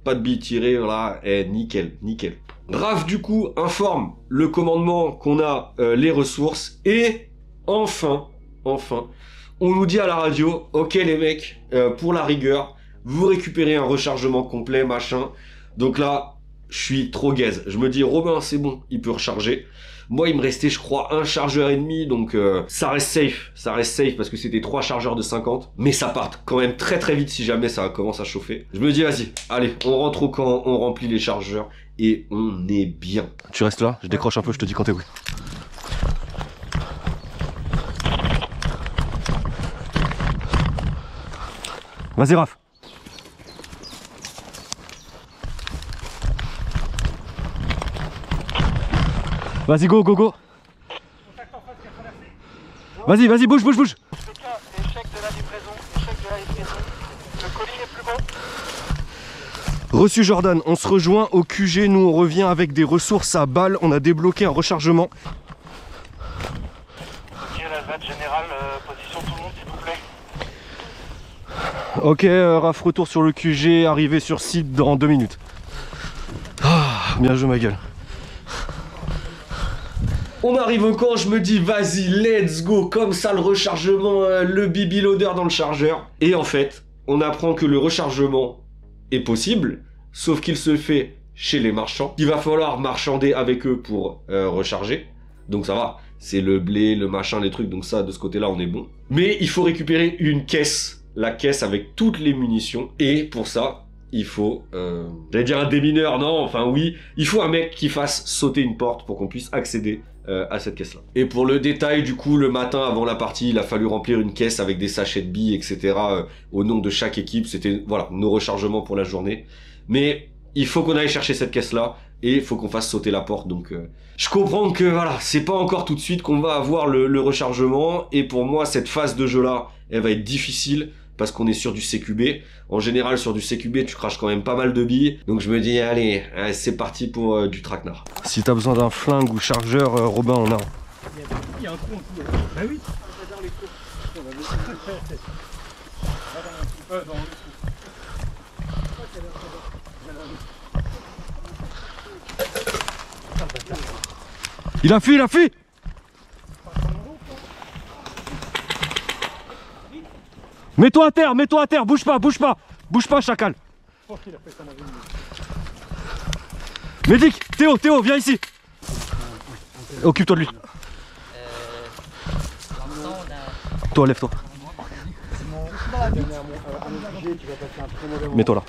pas de billes tirées, voilà, nickel, nickel. Raph, du coup, informe le commandement qu'on a les ressources, et enfin, on nous dit à la radio, ok les mecs, pour la rigueur, vous récupérez un rechargement complet, machin. Donc là, je suis trop gaze. Je me dis, Robin, c'est bon, il peut recharger. Moi, il me restait, je crois, un chargeur et demi, donc ça reste safe parce que c'était 3 chargeurs de 50. Mais ça part quand même très très vite si jamais ça commence à chauffer. Je me dis, vas-y, allez, on rentre au camp, on remplit les chargeurs et on est bien. Tu restes là, je décroche un peu, je te dis quand t'es où. Vas-y Raph. Vas-y, go, go, go. Vas-y, vas-y, bouge, bouge, bouge. Échec de la livraison, échec de la livraison. Le colis est plus bon. Reçu Jordan, on se rejoint au QG, nous on revient avec des ressources à balles, on a débloqué un rechargement. Ok, la ZAD générale, position tout le monde s'il vous plaît. Ok, Raph, retour sur le QG, arrivé sur site dans 2 minutes. Ah, bien joué ma gueule. On arrive au camp, je me dis vas-y, let's go, comme ça le rechargement, le bibi loader dans le chargeur. Et en fait, on apprend que le rechargement est possible, sauf qu'il se fait chez les marchands. Il va falloir marchander avec eux pour recharger. Donc ça va, c'est le blé, le machin, les trucs, donc ça, de ce côté-là, on est bon. Mais il faut récupérer une caisse, la caisse avec toutes les munitions. Et pour ça, il faut, j'allais dire un démineur, non, enfin oui, il faut un mec qui fasse sauter une porte pour qu'on puisse accéder à cette caisse là. Et pour le détail, du coup, le matin avant la partie, il a fallu remplir une caisse avec des sachets de billes, etc. Au nom de chaque équipe. C'était, voilà, nos rechargements pour la journée. Mais il faut qu'on aille chercher cette caisse là et il faut qu'on fasse sauter la porte. Donc je comprends que voilà, c'est pas encore tout de suite qu'on va avoir le rechargement. Et pour moi, cette phase de jeu là, elle va être difficile parce qu'on est sur du CQB. En général, sur du CQB, tu craches quand même pas mal de billes. Donc je me dis, allez, c'est parti pour du traquenard. Si t'as besoin d'un flingue ou chargeur, Robin, on a. Il y a un trou en dessous. Bah oui. J'adore les trous. Il a fui, il a fui. Mets-toi à terre, bouge pas, bouge pas. Bouge pas, chacal. Médic, Théo, viens ici. Occupe-toi de lui. Toi, lève-toi. Mets-toi là.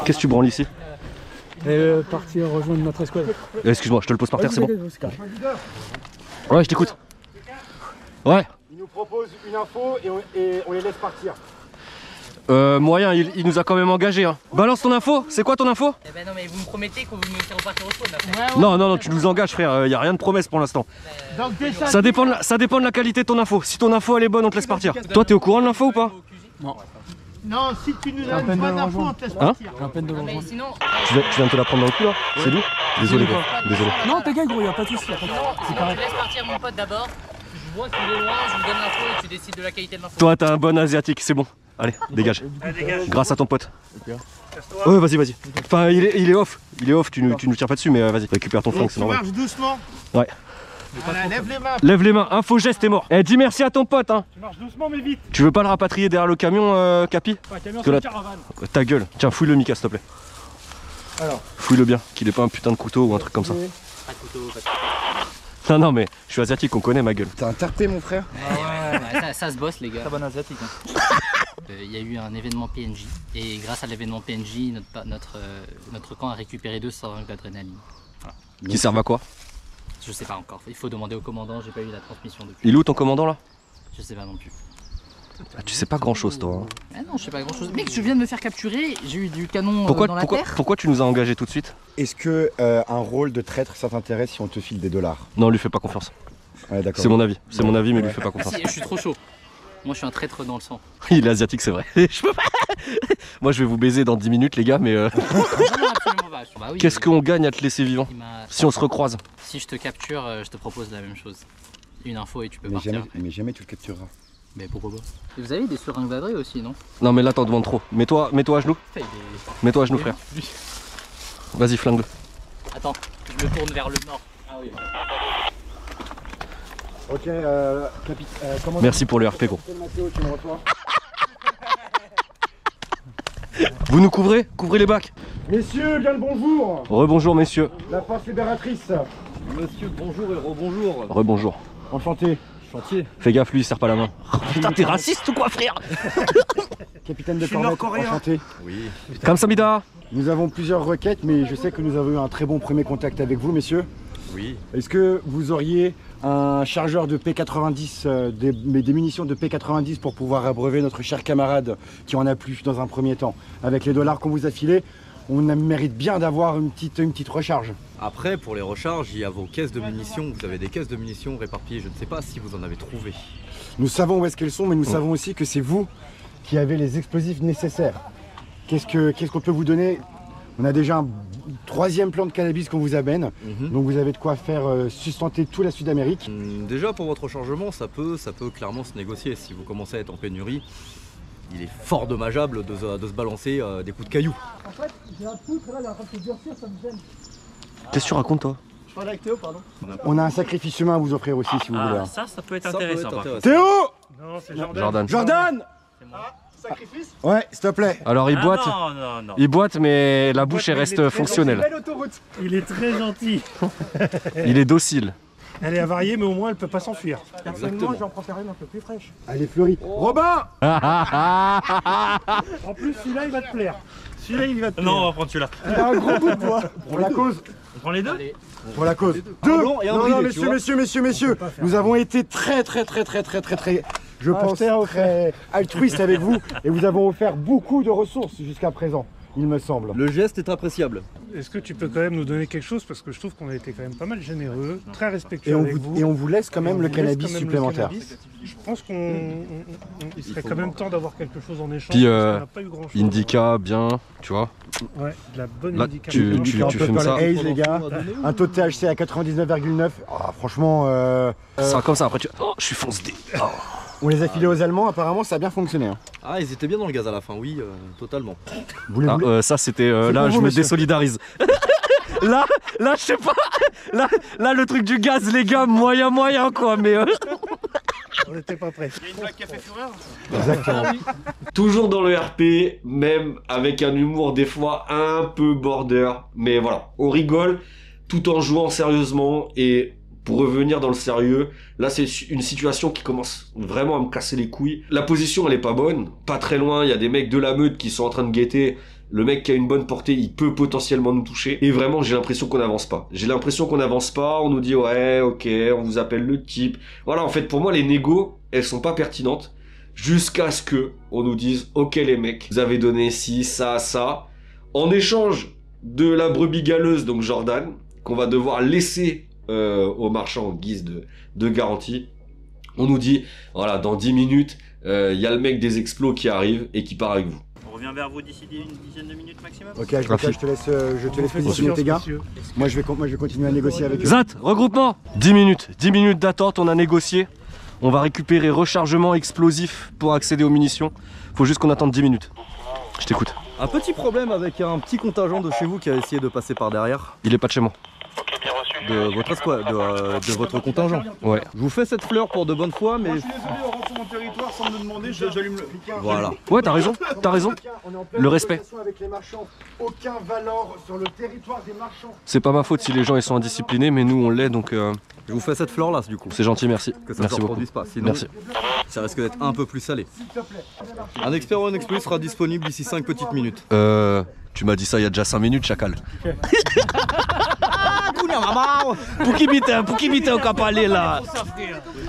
Qu'est-ce que tu branles ici? Partir rejoindre notre escouade. Excuse-moi, je te le pose par terre, c'est bon. Ouais, je t'écoute. Ouais. Il nous propose une info et on les laisse partir. Moyen, il nous a quand même engagé. Hein. Balance ton info, c'est quoi ton info? Eh ben non, mais vous me promettez qu'on vous me fait repartir au spawn après. Ouais. Non, tu nous engages, frère, y a rien de promesse pour l'instant. Ça dépend de la qualité de ton info. Si ton info elle est bonne, on te laisse partir. Toi, t'es au courant de l'info ou pas? Non. Non, si tu nous as une bonne info, on te laisse partir. J'ai peine de Non, mais sinon. Tu viens de te la prendre dans le cul là? C'est doux? Désolé, gros. Désolé. Non, t'inquiète, gros, y'a pas de soucis. Sinon, tu laisses partir mon pote d'abord. Je vois qu'il est loin, je vous donne l'info et tu décides de la qualité de l'info. Toi, t'as un bon asiatique, c'est bon. Allez, dégage. Grâce à ton pote. Ouais, vas-y. Enfin, il est off. Tu nous tires pas dessus, mais vas-y, récupère ton flingue, c'est normal. Marche doucement. Ouais. Voilà, lève les mains. Lève les mains, info geste, t'es mort. Eh, dis merci à ton pote, hein. Tu marches doucement, mais vite. Tu veux pas le rapatrier derrière le camion, Capi? Pas camion, c'est une caravane. Ta gueule. Tiens, fouille le Mika, s'il te plaît. Alors. Fouille-le bien, qu'il ait pas un putain de couteau ou un truc comme ça. Pas de couteau, pas de couteau. Non, mais je suis asiatique, on connaît ma gueule. T'as un tarpé, mon frère? Ouais, ça se bosse, les gars. Très bon asiatique. Hein. Il y a eu un événement PNJ et grâce à l'événement PNJ, notre camp a récupéré 2 seringues d'adrénaline. Voilà. Qui servent à quoi? Je sais pas encore, il faut demander au commandant, j'ai pas eu la transmission depuis. Il est où ton commandant là? Je sais pas non plus. Ah, tu sais pas grand chose toi. Hein. Ah non, je sais pas grand chose. Mec, je viens de me faire capturer, j'ai eu du canon dans la terre. Pourquoi tu nous as engagés tout de suite? Est-ce que un rôle de traître ça t'intéresse si on te file des dollars? Non, lui fais pas confiance. Ouais, d'accord. C'est mon avis, mais lui fais pas confiance. Ah, si, je suis trop chaud. Moi je suis un traître dans le sang. Il est asiatique, c'est vrai. Je peux pas. Moi je vais vous baiser dans 10 minutes les gars, mais Non, absolument pas. Bah oui, qu'est-ce qu'on gagne à te laisser vivant si on se recroise? Si je te capture, je te propose la même chose. Une info et tu peux partir. Mais jamais tu le captureras. Mais pourquoi pas? Et vous avez des seringues d'adré aussi, non? Non mais là t'en demandes trop. Mets-toi à genoux. Mets-toi à genoux frère. Vas-y flingue-le. Attends, je me tourne vers le nord. Ah oui. Ok, comment merci pour le RP gros. Mathéo, tu me reçois? Vous nous couvrez? Couvrez les bacs. Messieurs, bien le bonjour. Rebonjour messieurs. La force libératrice. Monsieur, bonjour et rebonjour. Rebonjour. Enchanté. Chantier. Fais gaffe, lui il serre pas la main. Oh, putain, t'es raciste ou quoi frère? Capitaine de corvette, enchanté. Oui. Kamsamida. Nous avons plusieurs requêtes, mais je sais que nous avons eu un très bon premier contact avec vous, messieurs. Oui. Est-ce que vous auriez un chargeur de P90, des munitions de P90 pour pouvoir abreuver notre cher camarade qui en a plus dans un premier temps? Avec les dollars qu'on vous a filés, on mérite bien d'avoir une petite recharge. Après, pour les recharges, il y a vos caisses de munitions. Vous avez des caisses de munitions réparpillées. Je ne sais pas si vous en avez trouvé. Nous savons où est-ce qu'elles sont, mais nous savons aussi que c'est vous qui avez les explosifs nécessaires. Qu'est-ce qu'on peut vous donner? On a déjà un 3e plan de cannabis qu'on vous amène, donc vous avez de quoi faire sustenter toute la Sud-Amérique. Déjà pour votre rechargement, ça peut clairement se négocier. Si vous commencez à être en pénurie, il est fort dommageable de se balancer des coups de cailloux. En fait, j'ai un poutre là, il est en train de se durcir, ça me gêne. Qu'est-ce que tu racontes toi? Je parle avec Théo, pardon. On a un sacrifice humain à vous offrir aussi si vous voulez. Ça peut être intéressant. Théo! Non, c'est Jordan. Jordan! Sacrifice? Ouais, s'il te plaît. Alors il boite, il boite mais la bouche elle reste fonctionnelle. Il est très gentil. Il est docile. Elle est avariée mais au moins elle peut pas s'enfuir. Personnellement, j'en préfère une un peu plus fraîche. Elle est fleurie. Robin! En plus celui-là il va te plaire. Celui-là il va te plaire. Non, on va prendre celui-là. Il a un gros bout de bois. Pour la cause. On prend les deux? Pour la cause. Non, messieurs, nous avons été très, je pense, très altruistes avec vous et vous avons offert beaucoup de ressources jusqu'à présent, il me semble. Le geste est appréciable. Est-ce que tu peux quand même nous donner quelque chose parce que je trouve qu'on a été quand même pas mal généreux, très respectueux avec vous. Et on vous laisse quand même le cannabis supplémentaire. Je pense qu'il serait quand même temps d'avoir quelque chose en échange. Puis parce qu'on n'a pas eu grand-chose. Indica, bien, tu vois. Ouais, de la bonne Là, indica. tu fumes ça. Haze, les gars, un taux de THC à 99,9. Ah, franchement, Ça comme ça après tu. Oh, je suis fonce dé. Oh. On les a filés aux Allemands, apparemment ça a bien fonctionné. Hein. Ah, ils étaient bien dans le gaz à la fin, oui, totalement. Ça c'était. Là je me désolidarise. là, je sais pas. Là, le truc du gaz, les gars, moyen quoi, mais. On n'était pas prêts. Il y a une blague café fureur. Exactement. Toujours dans le RP, même avec un humour des fois un peu border. Mais voilà, on rigole tout en jouant sérieusement. Et pour revenir dans le sérieux, là c'est une situation qui commence vraiment à me casser les couilles. La position elle est pas bonne, pas très loin, il y a des mecs de la meute qui sont en train de guetter. Le mec qui a une bonne portée, il peut potentiellement nous toucher. Et vraiment, j'ai l'impression qu'on n'avance pas. On nous dit, ouais, ok, on vous appelle le type. Voilà, en fait, pour moi, les négos, elles sont pas pertinentes. Jusqu'à ce que on nous dise, ok les mecs, vous avez donné ci, ça. En échange de la brebis galeuse, donc Jordan, qu'on va devoir laisser au marchand en guise de garantie. On nous dit, voilà, dans 10 minutes, il y a le mec des explos qui arrive et qui part avec vous. On revient vers vous d'ici une dizaine de minutes maximum. Ok, je te laisse positionner tes gars. Moi je vais continuer à négocier avec eux. Zat, regroupement. 10 minutes d'attente, on a négocié. On va récupérer rechargement explosif pour accéder aux munitions. Faut juste qu'on attende 10 minutes. Je t'écoute. Un petit problème avec un petit contingent de chez vous qui a essayé de passer par derrière. Il est pas de chez moi. Ok, bien reçu. de votre escouade, de votre contingent. Ouais. Je vous fais cette fleur pour de bonne foi, mais... Moi, je suis désolé, on rentre sur mon territoire sans me demander, j'allume le... Voilà. Ouais, t'as raison, t'as raison. Le respect. Avec les marchands. Aucun valor sur le territoire des marchands. C'est pas ma faute si les gens ils sont indisciplinés, mais nous on l'est donc. Je vous fais cette fleur là du coup. C'est gentil, merci. Que ça Merci se beaucoup. reproduise pas, sinon Merci. ça risque d'être un peu plus salé. Un expert ou un exploit sera disponible d'ici 5 petites minutes. Tu m'as dit ça il y a déjà 5 minutes, chacal. Pour qui bite au capalé là?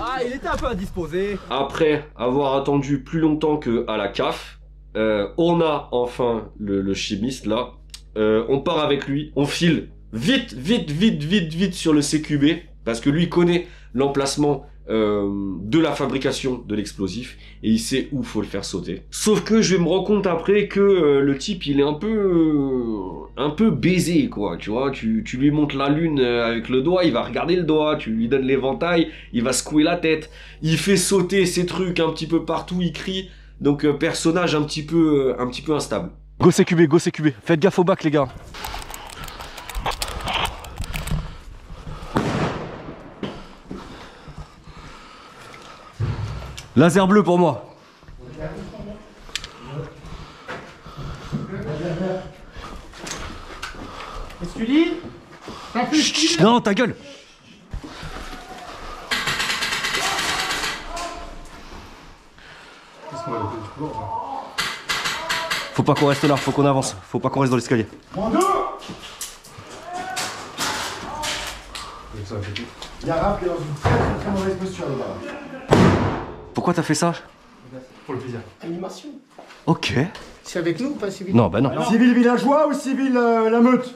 Ah, il était un peu indisposé. Après avoir attendu plus longtemps qu'à la CAF, on a enfin le chimiste là. On part avec lui, on file vite sur le CQB parce que lui connaît l'emplacement de la fabrication de l'explosif et il sait où faut le faire sauter. Sauf que je me rends compte après que le type il est un peu baisé quoi, tu vois, tu lui montres la lune avec le doigt, il va regarder le doigt, tu lui donnes l'éventail, il va secouer la tête, il fait sauter ses trucs un petit peu partout, il crie, donc personnage un petit peu instable. Go CQB, faites gaffe au bac les gars. Laser bleu pour moi. Qu'est-ce que tu dis? Chut, non, ta gueule. Faut pas qu'on reste là, faut qu'on avance. Faut pas qu'on reste dans l'escalier. Moins 2. Yara qui est dans une très mauvaise posture là. Pourquoi t'as fait ça? Pour le plaisir. Animation. Ok. C'est avec nous ou pas civil? Non, bah non. Civil villageois ou civil la meute?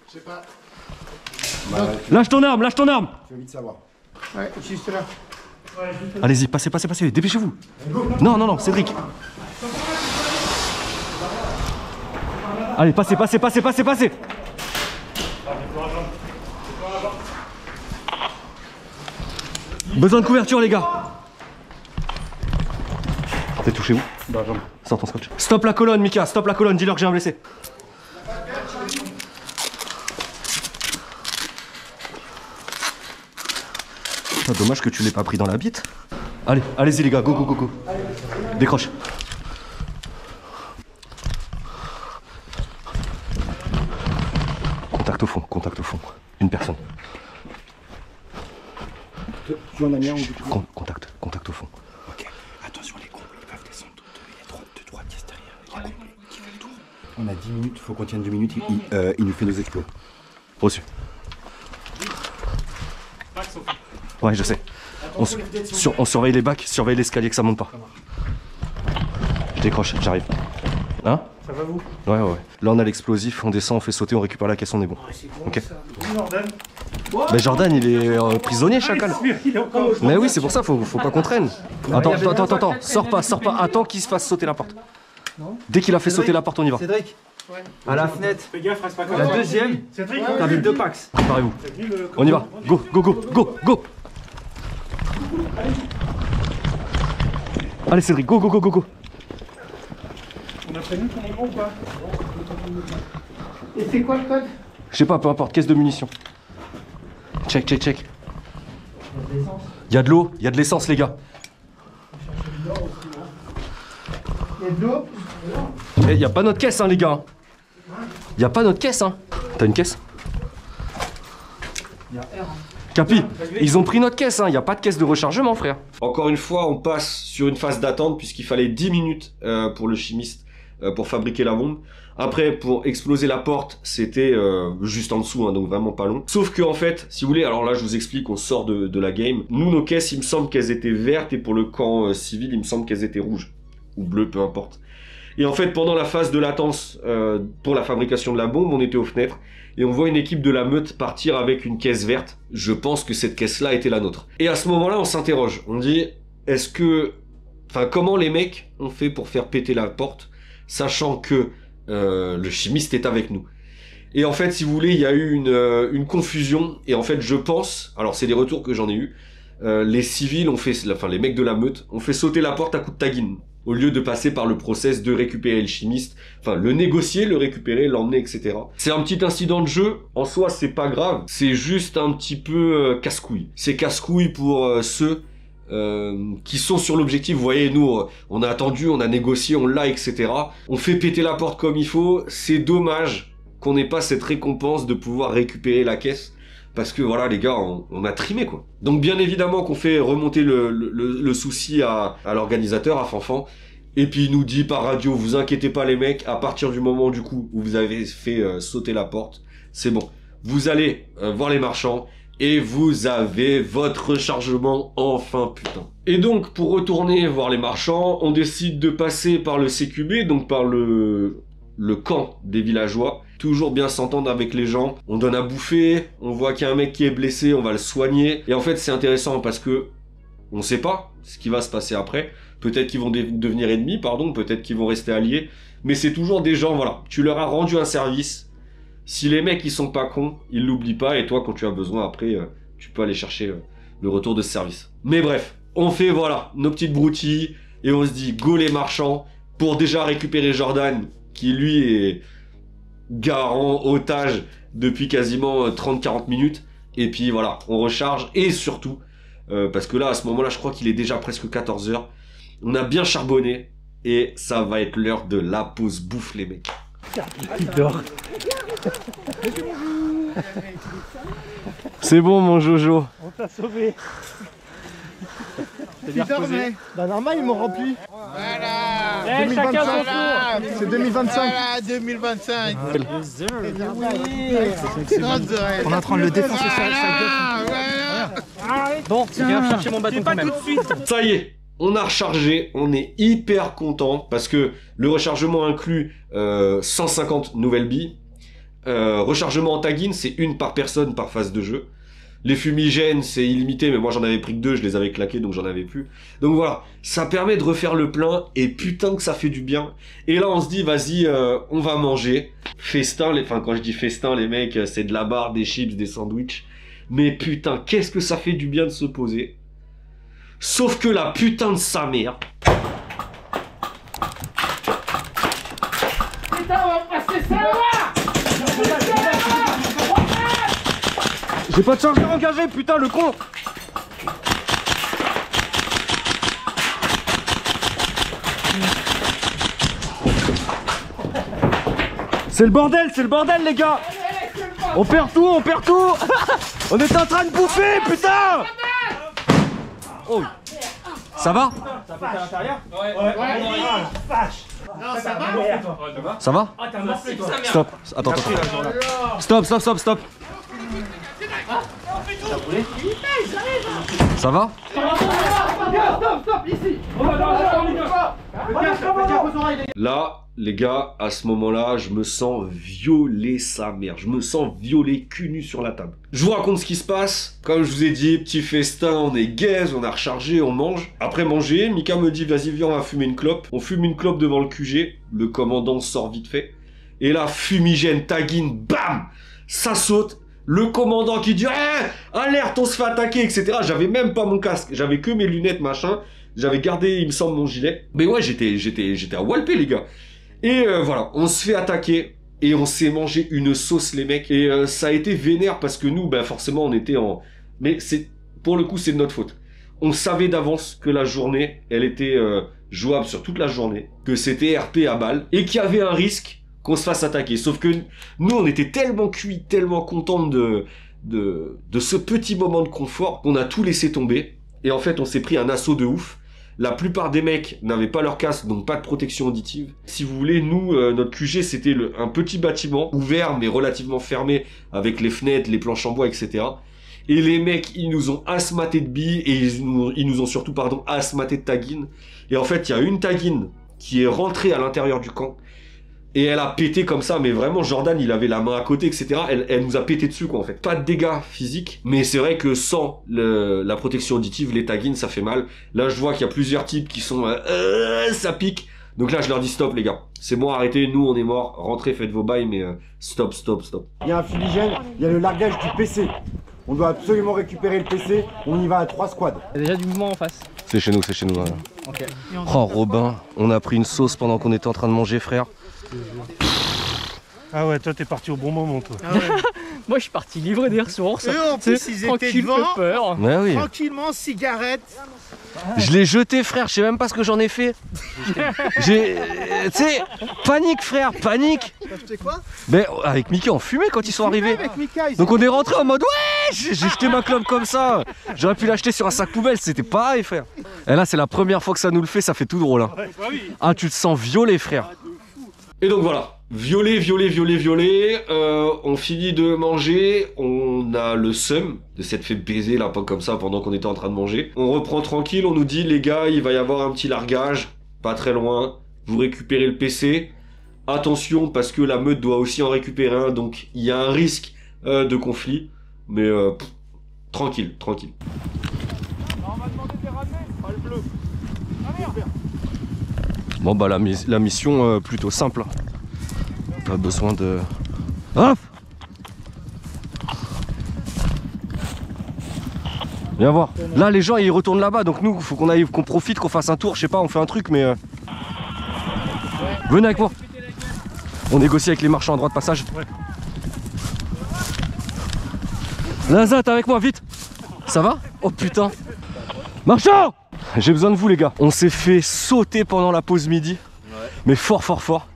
Je sais pas. Lâche ton arme, lâche ton arme. Je veux vite savoir. Ouais, juste là. Allez-y, passez, dépêchez-vous. Non, Cédric. Allez, passez. Besoin de couverture, les gars. T'es touché où? Dans la jambe. Sors ton scotch. Stop la colonne, Mika, dis-leur que j'ai un blessé. Ah, dommage que tu l'aies pas pris dans la bite. Allez, allez-y les gars, go. Décroche. Contact au fond. Une personne. Tu en as bien ou Contact au fond. Ok. Attention les cons, ils peuvent descendre. Il y a 2-3 pièces derrière. Qui fait le tour. On a 10 minutes, faut qu'on tienne 2 minutes. Il nous fait nos exploits. Reçu. Ouais, je sais. On surveille les bacs, surveille l'escalier que ça monte pas. Je décroche, j'arrive. Hein? Ça va vous? Ouais. Là on a l'explosif, on descend, on fait sauter, on récupère la caisse, on est bon. Ok. Jordan. Mais Jordan il est prisonnier, chacal. Il est encore... Mais oui, c'est pour ça, faut pas qu'on traîne. Attends, sors pas. Attends qu'il se fasse sauter la porte. Dès qu'il a fait sauter la porte, on y va. Cédric. Ouais. À la fenêtre. Fais gaffe, reste pas comme La ça. deuxième. Cédric, T'avais 2 packs. Préparez-vous. On y va. Go. Allez Cédric, go. On a prévenu ton écran ou pas? Et c'est quoi le code? Je sais pas, peu importe, caisse de munitions. Check. Il y a de l'eau, il y a de l'essence les gars. Il y a de l'eau. Il y a pas notre caisse hein les gars. Il y a pas notre caisse hein. T'as une caisse? Il y a R. Capi, ils ont pris notre caisse hein, il y a pas de caisse de rechargement frère. Encore une fois, on passe sur une phase d'attente puisqu'il fallait 10 minutes pour le chimiste pour fabriquer la bombe. Après, pour exploser la porte, c'était juste en dessous, hein, donc vraiment pas long. Sauf que en fait, si vous voulez, alors là je vous explique, on sort de la game. Nous, nos caisses, il me semble qu'elles étaient vertes et pour le camp civil, il me semble qu'elles étaient rouges. Ou bleues, peu importe. Et en fait, pendant la phase de latence pour la fabrication de la bombe, on était aux fenêtres et on voit une équipe de la meute partir avec une caisse verte. Je pense que cette caisse-là était la nôtre. Et à ce moment-là, on s'interroge. On dit, est-ce que... Enfin, comment les mecs ont fait pour faire péter la porte, sachant que le chimiste est avec nous? Et en fait, si vous voulez, il y a eu une confusion. Et en fait, je pense... Alors, c'est des retours que j'en ai eu. Les civils ont fait... Enfin, les mecs de la meute ont fait sauter la porte à coups de taguine. au lieu de passer par le process de récupérer le chimiste, enfin le négocier, le récupérer, l'emmener, etc. C'est un petit incident de jeu, en soi c'est pas grave, c'est juste un petit peu casse-couille. C'est casse-couille pour ceux qui sont sur l'objectif. Vous voyez, nous on a attendu, on a négocié, on l'a, etc. On fait péter la porte comme il faut, c'est dommage qu'on n'ait pas cette récompense de pouvoir récupérer la caisse. Parce que voilà les gars, on a trimé quoi. Donc bien évidemment qu'on fait remonter le souci à l'organisateur, à Fanfan. Et puis il nous dit par radio, vous inquiétez pas les mecs, à partir du moment du coup où vous avez fait sauter la porte, c'est bon. Vous allez voir les marchands et vous avez votre rechargement enfin putain. Et donc pour retourner voir les marchands, on décide de passer par le CQB, donc par le camp des villageois. Toujours bien s'entendre avec les gens, on donne à bouffer, on voit qu'il y a un mec qui est blessé, on va le soigner. Et en fait c'est intéressant parce que on sait pas ce qui va se passer après. Peut-être qu'ils vont devenir ennemis, pardon, peut-être qu'ils vont rester alliés. Mais c'est toujours des gens, voilà, tu leur as rendu un service. Si les mecs ils sont pas cons, ils l'oublient pas. Et toi quand tu as besoin après, tu peux aller chercher le retour de ce service. Mais bref, on fait voilà, nos petites broutilles. Et on se dit go les marchands pour déjà récupérer Jordan qui lui est garant, otage depuis quasiment 30-40 minutes. Et puis voilà, on recharge. Et surtout, parce que là à ce moment là je crois qu'il est déjà presque 14 h. On a bien charbonné. Et ça va être l'heure de la pause bouffe les mecs. Il dort. C'est bon mon Jojo. On t'a sauvé. Il dormait. Bah normal ils m'ont rempli. Voilà. 2025. C'est 2025. Voilà, 2025. On est en train de le défoncer sa gueule. Bon, je viens chercher mon bâton quand même. Ça y est, on a rechargé, on est hyper content parce que le rechargement inclut 150 nouvelles billes. Rechargement en tagging, c'est une par personne par phase de jeu. Les fumigènes, c'est illimité, mais moi j'en avais pris que 2, je les avais claqués, donc j'en avais plus. Donc voilà, ça permet de refaire le plein, et putain que ça fait du bien. Et là on se dit, vas-y, on va manger. Festin, enfin quand je dis festin, les mecs, c'est de la barre, des chips, des sandwichs. Mais putain, qu'est-ce que ça fait du bien de se poser. Sauf que la putain de sa mère... Putain, on va passer ça là. J'ai pas de chargeur engagé, putain, le con. C'est le bordel les gars. On perd tout, on perd tout. On était en train de bouffer, putain. Oh. Ça va? Ça fait à l'intérieur? Ouais. Non, ça va? Ça va? Ah, t'as morflé toi. Stop. Attends. Stop. Ça va? Stop, ici. Là, les gars, à ce moment-là, je me sens violer sa mère. Je me sens violer cul nu sur la table. Je vous raconte ce qui se passe. Comme je vous ai dit, petit festin, on est gaze, on a rechargé, on mange. Après manger, Mika me dit, vas-y, viens, on va fumer une clope. On fume une clope devant le QG. Le commandant sort vite fait. Et là, fumigène, tagging, bam! Ça saute. Le commandant qui dit, alerte, on se fait attaquer, etc. J'avais même pas mon casque. J'avais que mes lunettes, machin. J'avais gardé, il me semble, mon gilet. Mais ouais, j'étais à walper, les gars. Et voilà, on se fait attaquer et on s'est mangé une sauce, les mecs. Et ça a été vénère parce que nous, ben forcément, on était en... Mais c'est pour le coup, c'est de notre faute. On savait d'avance que la journée, elle était jouable sur toute la journée, que c'était RP à balles et qu'il y avait un risque qu'on se fasse attaquer. Sauf que nous, on était tellement cuits, tellement contents de ce petit moment de confort qu'on a tout laissé tomber. Et en fait, on s'est pris un assaut de ouf. La plupart des mecs n'avaient pas leur casque, donc pas de protection auditive. Si vous voulez, nous, notre QG, c'était un petit bâtiment, ouvert mais relativement fermé, avec les fenêtres, les planches en bois, etc. Et les mecs, ils nous ont asthmaté de billes, et ils nous ont surtout, asthmaté de tagging. Et en fait, il y a une tagging qui est rentrée à l'intérieur du camp, et elle a pété comme ça, mais vraiment, Jordan, il avait la main à côté, etc. Elle nous a pété dessus, quoi, en fait. Pas de dégâts physiques, mais c'est vrai que sans la protection auditive, les taggings, ça fait mal. Là, je vois qu'il y a plusieurs types qui sont... ça pique. Donc là, je leur dis stop, les gars. C'est bon, arrêtez, nous, on est morts. Rentrez, faites vos bails, mais stop. Il y a un fumigène, il y a le largage du PC. On doit absolument récupérer le PC. On y va à 3 squads. Il y a déjà du mouvement en face. C'est chez nous, c'est chez nous. Hein. Ok. Oh Robin, on a pris une sauce pendant qu'on était en train de manger, frère. Ah ouais, toi t'es parti au bon moment, toi. Ah ouais. Moi je suis parti livrer des ressources. Et en plus ils étaient devant, peur. Ouais, oui. tranquillement, cigarette. Je l'ai jeté, frère, je sais même pas ce que j'en ai fait. J'ai. Tu sais, panique, frère, panique. T'as acheté quoi? Mais avec Mika, on fumait quand ils sont arrivés. Avec Mika, Donc on est rentré en mode ouais, j'ai jeté ma clope comme ça. J'aurais pu l'acheter sur un sac poubelle, c'était pareil, frère. Et là, c'est la première fois que ça nous le fait, ça fait tout drôle. Hein. Ah, tu te sens violé, frère. Et donc voilà, violé, on finit de manger, on a le seum de s'être fait baiser là, pas comme ça pendant qu'on était en train de manger. On reprend tranquille, on nous dit les gars, il va y avoir un petit largage, pas très loin, vous récupérez le PC. Attention parce que la meute doit aussi en récupérer un, donc il y a un risque de conflit, mais tranquille. On va demander des ramener, pas le bleu. Bon bah la mission plutôt simple. Pas besoin de... Hop. Viens voir. Là les gens ils retournent là-bas, donc nous faut qu'on profite, qu'on fasse un tour, je sais pas, on fait un truc mais... Venez avec moi. On négocie avec les marchands à droite passage. Laza, t'es avec moi, vite. Ça va? Oh putain. Marchand! J'ai besoin de vous les gars. On s'est fait sauter pendant la pause midi. Ouais. Mais fort.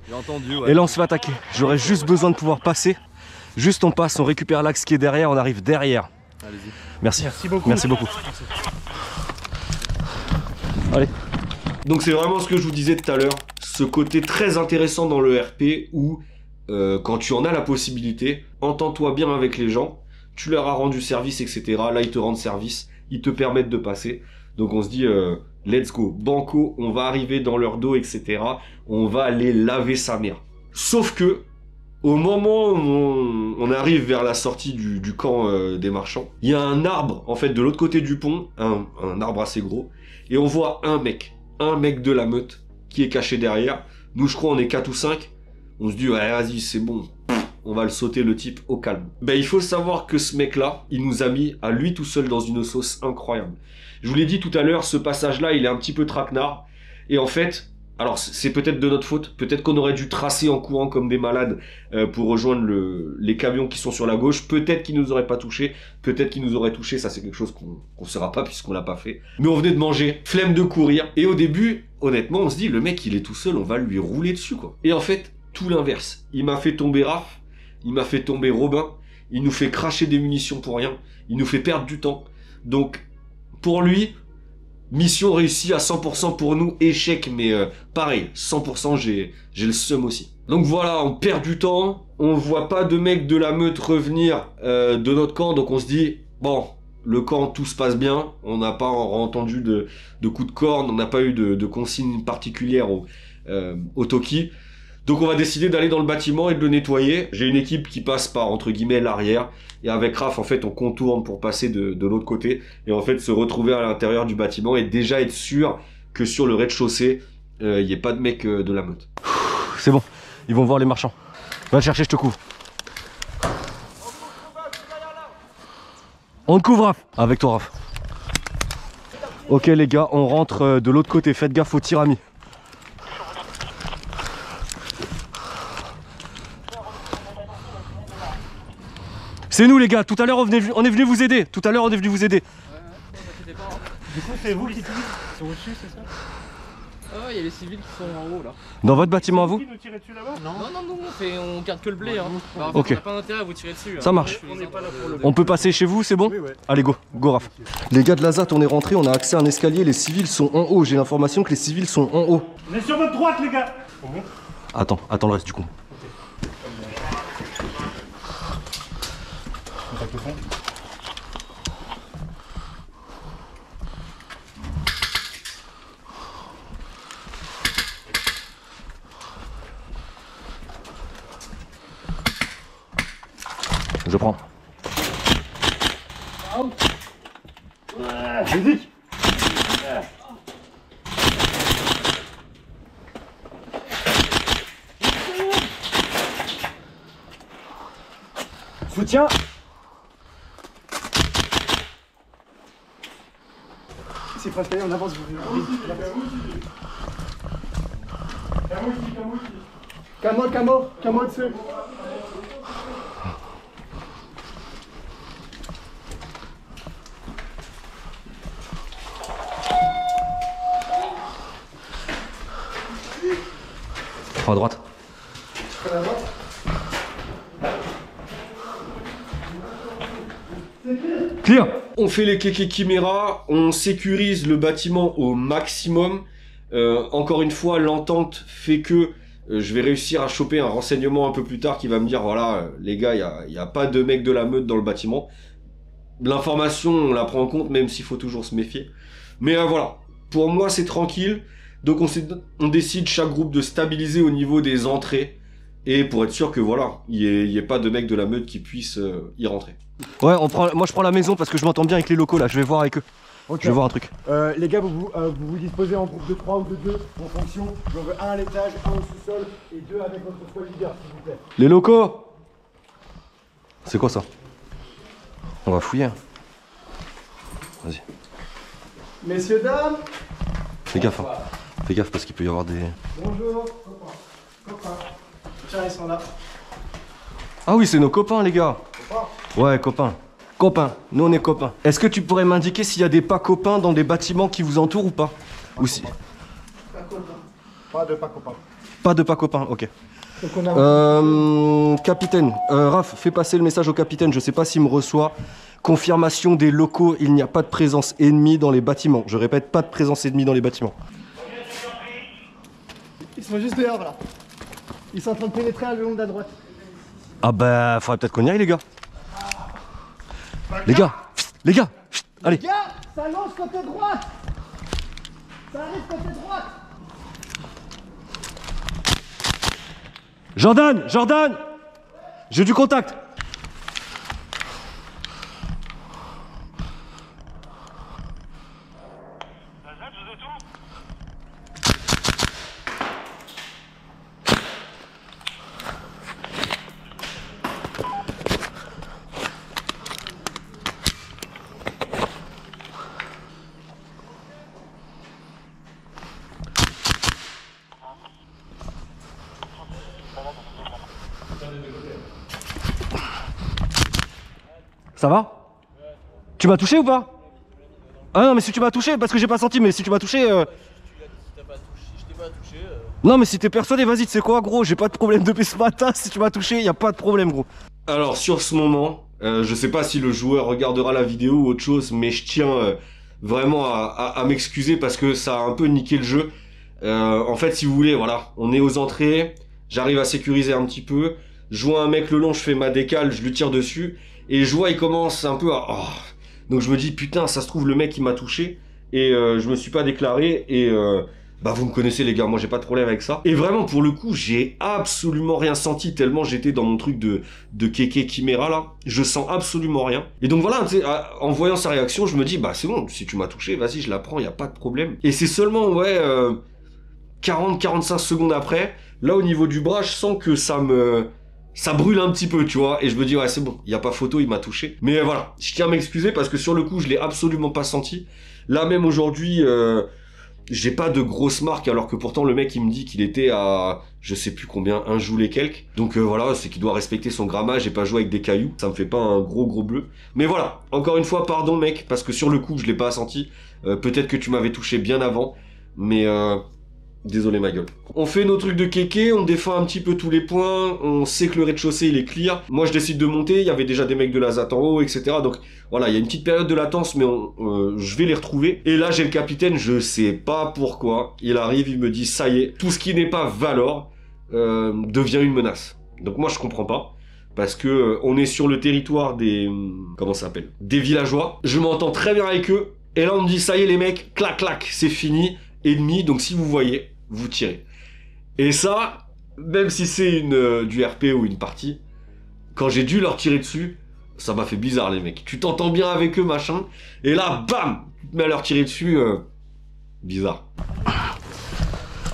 J'ai entendu, ouais. Et là on se fait attaquer. J'aurais juste besoin de pouvoir passer. Juste on passe, on récupère l'axe qui est derrière, on arrive derrière. Allez-y. Merci. Merci beaucoup. Allez. Donc c'est vraiment ce que je vous disais tout à l'heure, ce côté très intéressant dans le RP où quand tu en as la possibilité, entends-toi bien avec les gens, tu leur as rendu service, etc. Là ils te rendent service, ils te permettent de passer. Donc on se dit let's go, banco, on va arriver dans leur dos, etc. On va aller laver sa mère. Sauf que au moment où on arrive vers la sortie du camp des marchands, il y a un arbre en fait de l'autre côté du pont, un arbre assez gros, et on voit un mec de la meute qui est caché derrière. Nous je crois on est 4 ou 5. On se dit ouais vas-y c'est bon, on va le sauter le type au calme. Ben il faut savoir que ce mec là, il nous a mis à lui tout seul dans une sauce incroyable. Je vous l'ai dit tout à l'heure, ce passage là il est un petit peu traquenard. Et en fait, alors c'est peut-être de notre faute, peut-être qu'on aurait dû tracer en courant comme des malades pour rejoindre les camions qui sont sur la gauche. Peut-être qu'ils nous auraient pas touché, peut-être qu'ils nous auraient touché, ça c'est quelque chose qu'on saura pas puisqu'on l'a pas fait. Mais on venait de manger, flemme de courir. Et au début, honnêtement on se dit le mec il est tout seul, on va lui rouler dessus quoi. Et en fait, tout l'inverse. Il m'a fait tomber Raph, il m'a fait tomber Robin, il nous fait cracher des munitions pour rien, il nous fait perdre du temps. Donc pour lui, mission réussie à 100% pour nous, échec mais pareil, 100% j'ai le seum aussi. Donc voilà, on perd du temps, on voit pas de mecs de la meute revenir de notre camp, donc on se dit, bon, le camp tout se passe bien, on n'a pas entendu de coups de corne, on n'a pas eu de consignes particulières au Toki. Donc on va décider d'aller dans le bâtiment et de le nettoyer. J'ai une équipe qui passe par, entre guillemets, l'arrière. Et avec Raph, en fait, on contourne pour passer de l'autre côté. Et en fait, se retrouver à l'intérieur du bâtiment et déjà être sûr que sur le rez-de-chaussée, il n'y ait pas de mec de la meute. C'est bon, ils vont voir les marchands. Va le chercher, je te couvre. On te couvre, Raph. Avec toi, Raph. Ok les gars, on rentre de l'autre côté. Faites gaffe au tir ami. C'est nous les gars, tout à l'heure on est venu vous aider. Tout à l'heure on est venu vous aider. Du coup c'est vous qui sont au-dessus, c'est ça? Ah, il y a les civils qui sont en haut là. Dans votre bâtiment à vous? Nous tirer dessus là-bas? Non, on garde que le blé. Hein. Bah, ok. On n'a pas d'intérêt à vous tirer dessus. Ça marche. On n'est pas là pour le... On peut passer chez vous, c'est bon? Oui, ouais. Allez go Raph. Les gars de la ZAT, on est rentrés, on a accès à un escalier, les civils sont en haut. J'ai l'information que les civils sont en haut. On est sur votre droite les gars. Attends le reste du coup. Je prends. Vas-y. Soutien. escalier, on avance. Camo dessus. Prends à droite. Clear. On fait les kéké chiméra, on sécurise le bâtiment au maximum. Encore une fois, l'entente fait que je vais réussir à choper un renseignement un peu plus tard qui va me dire, voilà, les gars, il n'y a pas de mecs de la meute dans le bâtiment. L'information, on la prend en compte, même s'il faut toujours se méfier. Mais voilà, pour moi, c'est tranquille. Donc on décide chaque groupe de stabiliser au niveau des entrées. Et pour être sûr que voilà, il n'y ait pas de mecs de la meute qui puissent y rentrer. Ouais, moi je prends la maison parce que je m'entends bien avec les locaux là, je vais voir avec eux. Okay. Je vais voir un truc. Les gars, vous disposez en groupe de 3 ou de 2 en fonction. J'en veux un à l'étage, un au sous-sol et 2 avec votre squad leader, s'il vous plaît. Les locaux. C'est quoi ça? On va fouiller. Vas-y. Messieurs, dames. Fais gaffe, hein. Fais gaffe parce qu'il peut y avoir des... Bonjour, copains. Tiens, ils sont là. Ah oui, c'est nos copains, les gars. Ouais, copains. Copains, nous on est copains. Est-ce que tu pourrais m'indiquer s'il y a des pas copains dans les bâtiments qui vous entourent ou pas? Ou si... Pas de pas copains. Pas de pas copains, ok. Capitaine, Raph, fais passer le message au capitaine, je sais pas s'il me reçoit. Confirmation des locaux, il n'y a pas de présence ennemie dans les bâtiments. Je répète, pas de présence ennemie dans les bâtiments. Ils sont juste dehors là. Ils sont en train de pénétrer le long de la droite. Ah bah, faudrait peut-être qu'on y aille les gars. Les gars, allez. Les gars, ça lance côté droite. Ça arrive côté droite. Jordan, j'ai du contact. Ça va? Tu m'as touché ou pas? Ah non mais si tu m'as touché, parce que j'ai pas senti, mais si tu m'as touché... Je t'ai pas touché... Non mais si t'es persuadé, vas-y, tu sais quoi gros, j'ai pas de problème depuis ce matin, si tu m'as touché, y a pas de problème gros. Alors sur ce moment, je sais pas si le joueur regardera la vidéo ou autre chose, mais je tiens vraiment à m'excuser parce que ça a un peu niqué le jeu. En fait, si vous voulez, voilà, on est aux entrées, j'arrive à sécuriser un petit peu, je vois un mec le long, je fais ma décale, je lui tire dessus, et je vois il commence un peu à... Oh. Donc je me dis, putain, ça se trouve le mec il m'a touché, et je me suis pas déclaré, et... Bah vous me connaissez les gars, moi j'ai pas de problème avec ça. Et vraiment pour le coup j'ai absolument rien senti tellement j'étais dans mon truc de kéké chiméra là. Je sens absolument rien. Et donc voilà, en voyant sa réaction je me dis bah c'est bon, si tu m'as touché, vas-y je la prends, y a pas de problème. Et c'est seulement ouais 40-45 secondes après, là au niveau du bras je sens que ça brûle un petit peu tu vois. Et je me dis ouais c'est bon, y a pas photo, il m'a touché. Mais voilà, je tiens à m'excuser parce que sur le coup je l'ai absolument pas senti. Là même aujourd'hui... j'ai pas de grosses marques alors que pourtant le mec il me dit qu'il était à je sais plus combien, 1 joule et quelques. Donc voilà, c'est qu'il doit respecter son grammage et pas jouer avec des cailloux. Ça me fait pas un gros bleu. Mais voilà, encore une fois pardon mec, parce que sur le coup je l'ai pas senti. Peut-être que tu m'avais touché bien avant, mais désolé ma gueule. On fait nos trucs de kéké, on défend un petit peu tous les points, on sait que le rez-de-chaussée il est clear. Moi je décide de monter, il y avait déjà des mecs de la ZAT en haut, etc. Donc voilà, il y a une petite période de latence, mais je vais les retrouver. Et là j'ai le capitaine, je sais pas pourquoi, il arrive, il me dit ça y est, tout ce qui n'est pas Valor devient une menace. Donc moi je comprends pas. Parce que on est sur le territoire des... comment ça s'appelle? Des villageois. Je m'entends très bien avec eux. Et là on me dit ça y est les mecs, clac clac, c'est fini. Ennemi, donc si vous voyez, vous tirez. Et ça, même si c'est du RP ou une partie, quand j'ai dû leur tirer dessus, ça m'a fait bizarre les mecs. Tu t'entends bien avec eux, machin, et là, bam, tu te mets à leur tirer dessus, bizarre.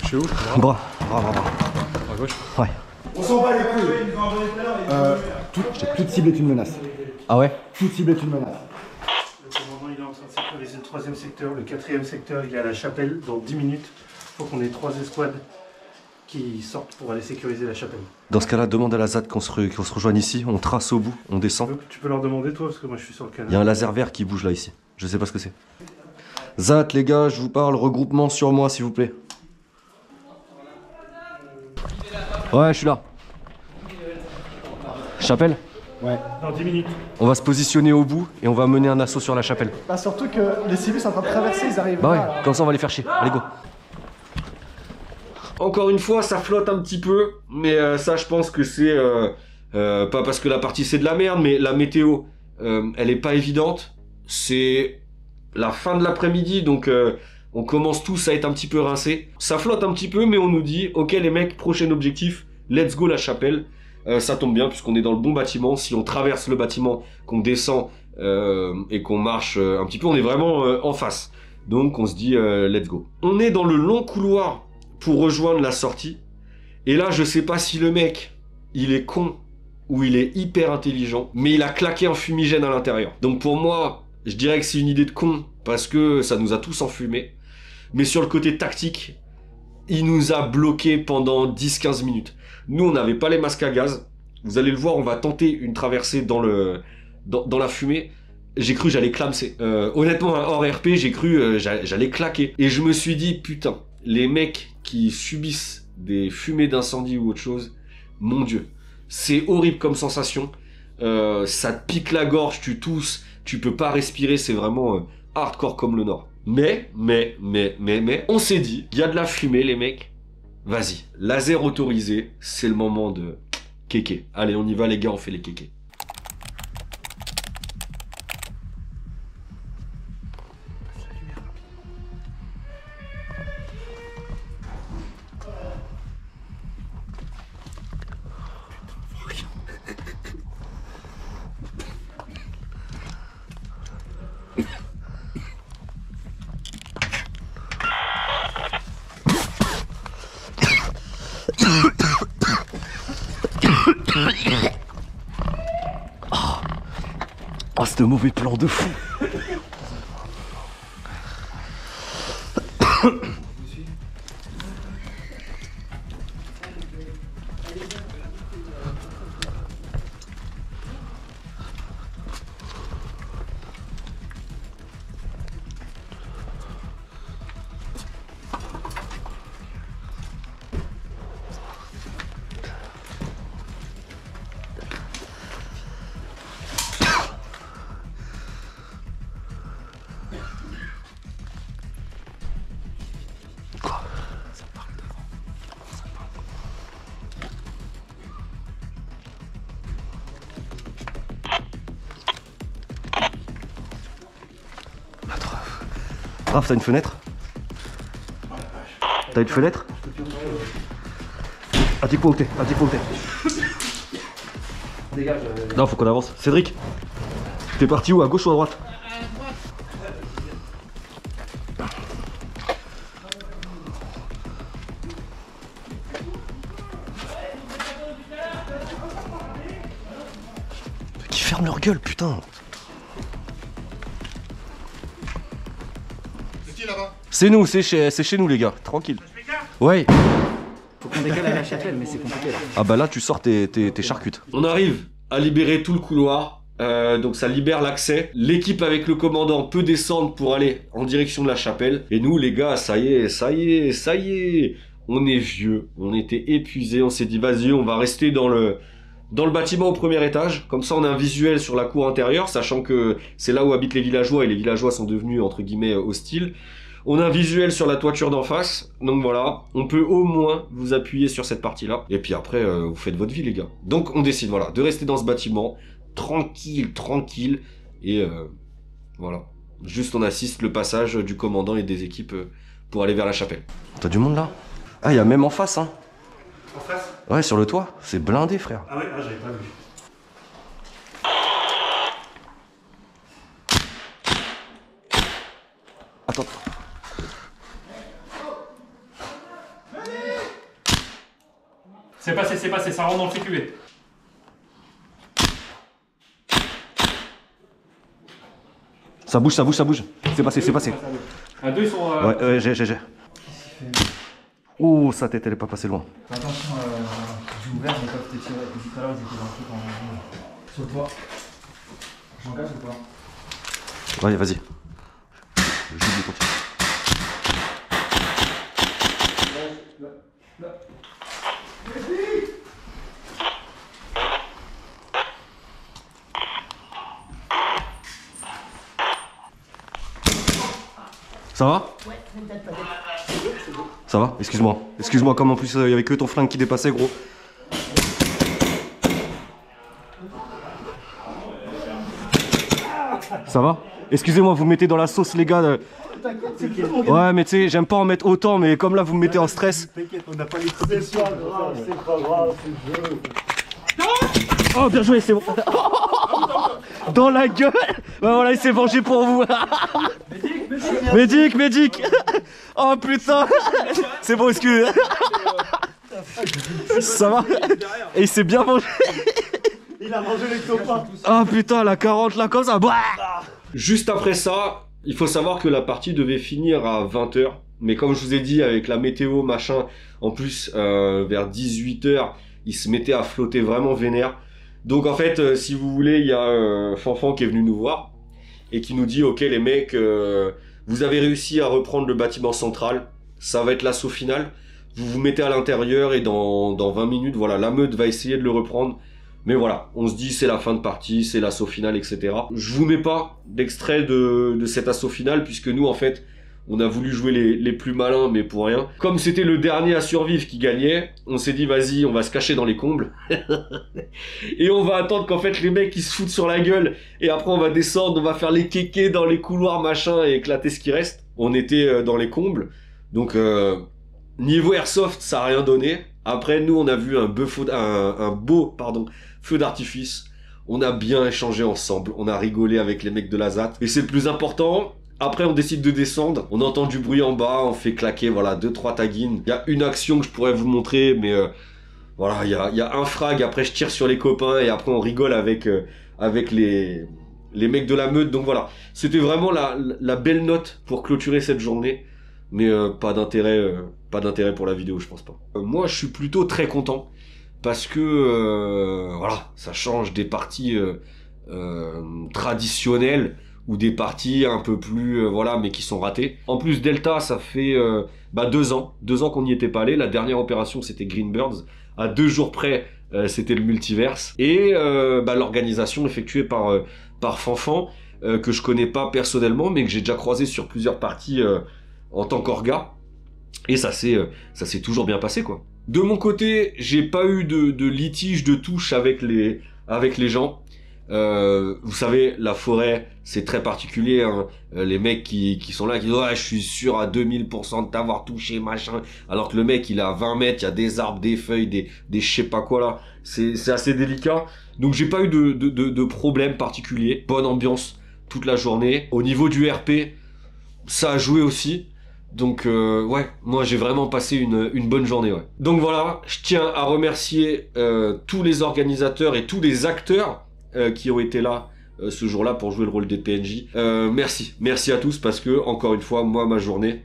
Je suis où? Bras. À gauche. Ouais. On s'en bat les couilles. Toute cible est une menace. Ah ouais? Toute cible est une menace. Le commandant il est en train de sécuriser le truc. troisième secteur, le quatrième secteur, il est à la chapelle. Dans 10 minutes, il faut qu'on ait 3 escouades qui sortent pour aller sécuriser la chapelle. Dans ce cas-là, demande à la ZAD qu'on se rejoigne ici, on trace au bout, on descend. Tu peux leur demander toi, parce que moi je suis sur le canal. Il y a un laser vert qui bouge là ici, je sais pas ce que c'est. ZAD les gars, je vous parle, regroupement sur moi s'il vous plaît. Ouais, je suis là. Chapelle? Ouais. Dans 10 minutes. On va se positionner au bout et on va mener un assaut sur la chapelle. Bah surtout que les civils sont en train de traverser, ils arrivent Bah ouais, là. comme ça on va les faire chier. Allez go. Encore une fois, ça flotte un petit peu, mais ça, je pense que c'est pas parce que la partie c'est de la merde, mais la météo, elle est pas évidente. C'est la fin de l'après-midi, donc on commence tous à être un petit peu rincés. Ça flotte un petit peu, mais on nous dit, ok les mecs, prochain objectif, let's go la chapelle. Ça tombe bien puisqu'on est dans le bon bâtiment. Si on traverse le bâtiment, qu'on descend et qu'on marche un petit peu, on est vraiment en face. Donc on se dit, let's go. On est dans le long couloir pour rejoindre la sortie. Et là, je sais pas si le mec, il est con ou il est hyper intelligent, mais il a claqué un fumigène à l'intérieur. Donc pour moi, je dirais que c'est une idée de con, parce que ça nous a tous enfumés. Mais sur le côté tactique, il nous a bloqué pendant 10-15 minutes. Nous, on n'avait pas les masques à gaz. Vous allez le voir, on va tenter une traversée dans la fumée. J'ai cru j'allais clamser. Honnêtement, hors RP, j'ai cru j'allais claquer. Et je me suis dit, putain, les mecs qui subissent des fumées d'incendie ou autre chose, mon Dieu, c'est horrible comme sensation. Ça te pique la gorge, tu tousses, tu peux pas respirer, c'est vraiment hardcore comme le Nord. Mais, on s'est dit, il y a de la fumée les mecs, vas-y, laser autorisé, c'est le moment de kéké. Allez, on y va les gars, on fait les kékés. Oh, c'est un mauvais plan de fou. Raph, t'as une fenêtre? T'as une fenêtre? Dis-moi où t'es, dis-moi où t'es. Dégage. Non, faut qu'on avance. Cédric, t'es parti où? À gauche ou à droite? Qui ferment leur gueule, putain. C'est nous, c'est chez nous les gars, tranquille. Ouais. Faut qu'on décale à la chapelle, mais c'est compliqué là. Ah bah là tu sors tes charcutes. On arrive à libérer tout le couloir, donc ça libère l'accès. L'équipe avec le commandant peut descendre pour aller en direction de la chapelle. Et nous les gars, ça y est, on est vieux, on était épuisés, on s'est dit vas-y on va rester dans le bâtiment au premier étage, comme ça on a un visuel sur la cour intérieure, sachant que c'est là où habitent les villageois et les villageois sont devenus entre guillemets hostiles. On a un visuel sur la toiture d'en face, donc voilà, on peut au moins vous appuyer sur cette partie-là. Et puis après, vous faites votre vie les gars. Donc on décide, voilà, de rester dans ce bâtiment, tranquille, et voilà. Juste on assiste le passage du commandant et des équipes pour aller vers la chapelle. T'as du monde là? Ah, il y a même en face, hein. En face? Ouais, sur le toit, c'est blindé frère. Ah ouais, ah, j'avais pas vu. Attends. C'est passé, ça rentre dans le CQV. Ça bouge. C'est passé, c'est passé. Un 2 ils sont. Ouais, j'ai. Oh, sa tête, elle est pas passée loin. Attention, j'ai ouvert, mais quand t'es tiré, tout à l'heure, ils étaient dans le truc en. Sur le toit. J'engage ou pas? Ouais, vas-y. Je vais continuer. Ça va? Ouais, Ça va? Excuse-moi. Excuse-moi, comme en plus il y avait que ton flingue qui dépassait, gros. Ça va? Excusez-moi, vous me mettez dans la sauce, les gars. Ouais, mais tu sais, j'aime pas en mettre autant, mais comme là, vous me mettez en stress. T'inquiète, on n'a pas les trucs. C'est pas grave, c'est pas grave, c'est le jeu. Oh, bien joué, c'est bon. Dans la gueule. Ouais, voilà, il s'est vengé pour vous. Médic. Oh putain. C'est bon, excuse. Ça va? Et il s'est bien vengé. Il a mangé les copains. Oh putain, la 40 là, comme ça. Juste après ça, il faut savoir que la partie devait finir à 20 h. Mais comme je vous ai dit, avec la météo, machin, en plus, vers 18 h, il se mettait à flotter vraiment vénère. Donc en fait, si vous voulez, il y a Fanfan qui est venu nous voir et qui nous dit « Ok les mecs, vous avez réussi à reprendre le bâtiment central, ça va être l'assaut final. Vous vous mettez à l'intérieur et dans 20 minutes, voilà, la meute va essayer de le reprendre. Mais voilà, on se dit c'est la fin de partie, c'est l'assaut final, etc. » Je vous mets pas d'extrait de cet assaut final puisque nous en fait, on a voulu jouer les plus malins, mais pour rien. Comme c'était le dernier à survivre qui gagnait, on s'est dit, vas-y, on va se cacher dans les combles. Et on va attendre qu'en fait, les mecs, ils se foutent sur la gueule. Et après, on va descendre, on va faire les kékés dans les couloirs, machin, et éclater ce qui reste. On était dans les combles. Donc, niveau airsoft, ça a rien donné. Après, nous, on a vu un beau feu d'artifice. On a bien échangé ensemble. On a rigolé avec les mecs de la ZAT. Et c'est le plus important. Après, on décide de descendre. On entend du bruit en bas. On fait claquer, voilà, 2-3 taguines. Il y a une action que je pourrais vous montrer, mais voilà, il y a un frag. Après, je tire sur les copains et après, on rigole avec les mecs de la meute. Donc voilà, c'était vraiment la belle note pour clôturer cette journée. Mais pas d'intérêt pour la vidéo, je pense pas. Moi, je suis plutôt très content parce que voilà, ça change des parties traditionnelles ou des parties un peu plus voilà, mais qui sont ratées. En plus, Delta, ça fait 2 ans qu'on n'y était pas allé. La dernière opération, c'était Greenbirds. À 2 jours près, c'était le multiverse. Et l'organisation effectuée par Fanfan, que je connais pas personnellement, mais que j'ai déjà croisé sur plusieurs parties en tant qu'orga. Et ça s'est toujours bien passé, quoi. De mon côté, j'ai pas eu de litige, de touche avec les gens. Vous savez, la forêt, c'est très particulier, hein. Les mecs qui sont là, qui disent « Ouais, je suis sûr à 2000% de t'avoir touché, machin. » Alors que le mec, il est à 20 mètres, il y a des arbres, des feuilles, des je sais pas quoi, là. C'est assez délicat. Donc, j'ai pas eu de problème particulier. Bonne ambiance toute la journée. Au niveau du RP, ça a joué aussi. Donc, ouais, moi, j'ai vraiment passé une bonne journée, ouais. Donc, voilà, je tiens à remercier tous les organisateurs et tous les acteurs qui ont été là ce jour-là pour jouer le rôle des PNJ. Merci à tous parce que, encore une fois, moi, ma journée,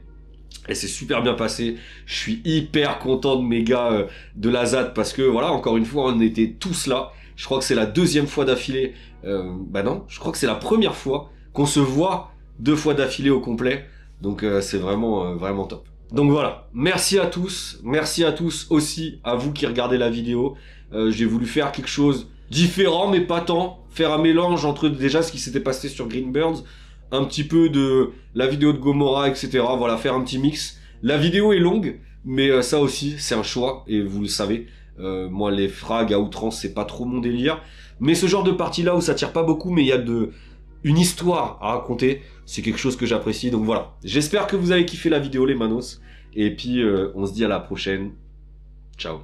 elle s'est super bien passée. Je suis hyper content de mes gars de la ZAD parce que, voilà, encore une fois, on était tous là. Je crois que c'est la 2e fois d'affilée. Non, je crois que c'est la première fois qu'on se voit 2 fois d'affilée au complet. Donc, c'est vraiment, vraiment top. Donc voilà, merci à tous aussi à vous qui regardez la vidéo. J'ai voulu faire quelque chose différent mais pas tant, faire un mélange entre déjà ce qui s'était passé sur Greenbirds, un petit peu de la vidéo de Gomorrah, etc. Voilà, faire un petit mix. La vidéo est longue, mais ça aussi c'est un choix et vous le savez. Moi les frags à outrance c'est pas trop mon délire, mais ce genre de partie là où ça tire pas beaucoup mais il y a une histoire à raconter, c'est quelque chose que j'apprécie. Donc voilà, j'espère que vous avez kiffé la vidéo les manos et puis on se dit à la prochaine. Ciao.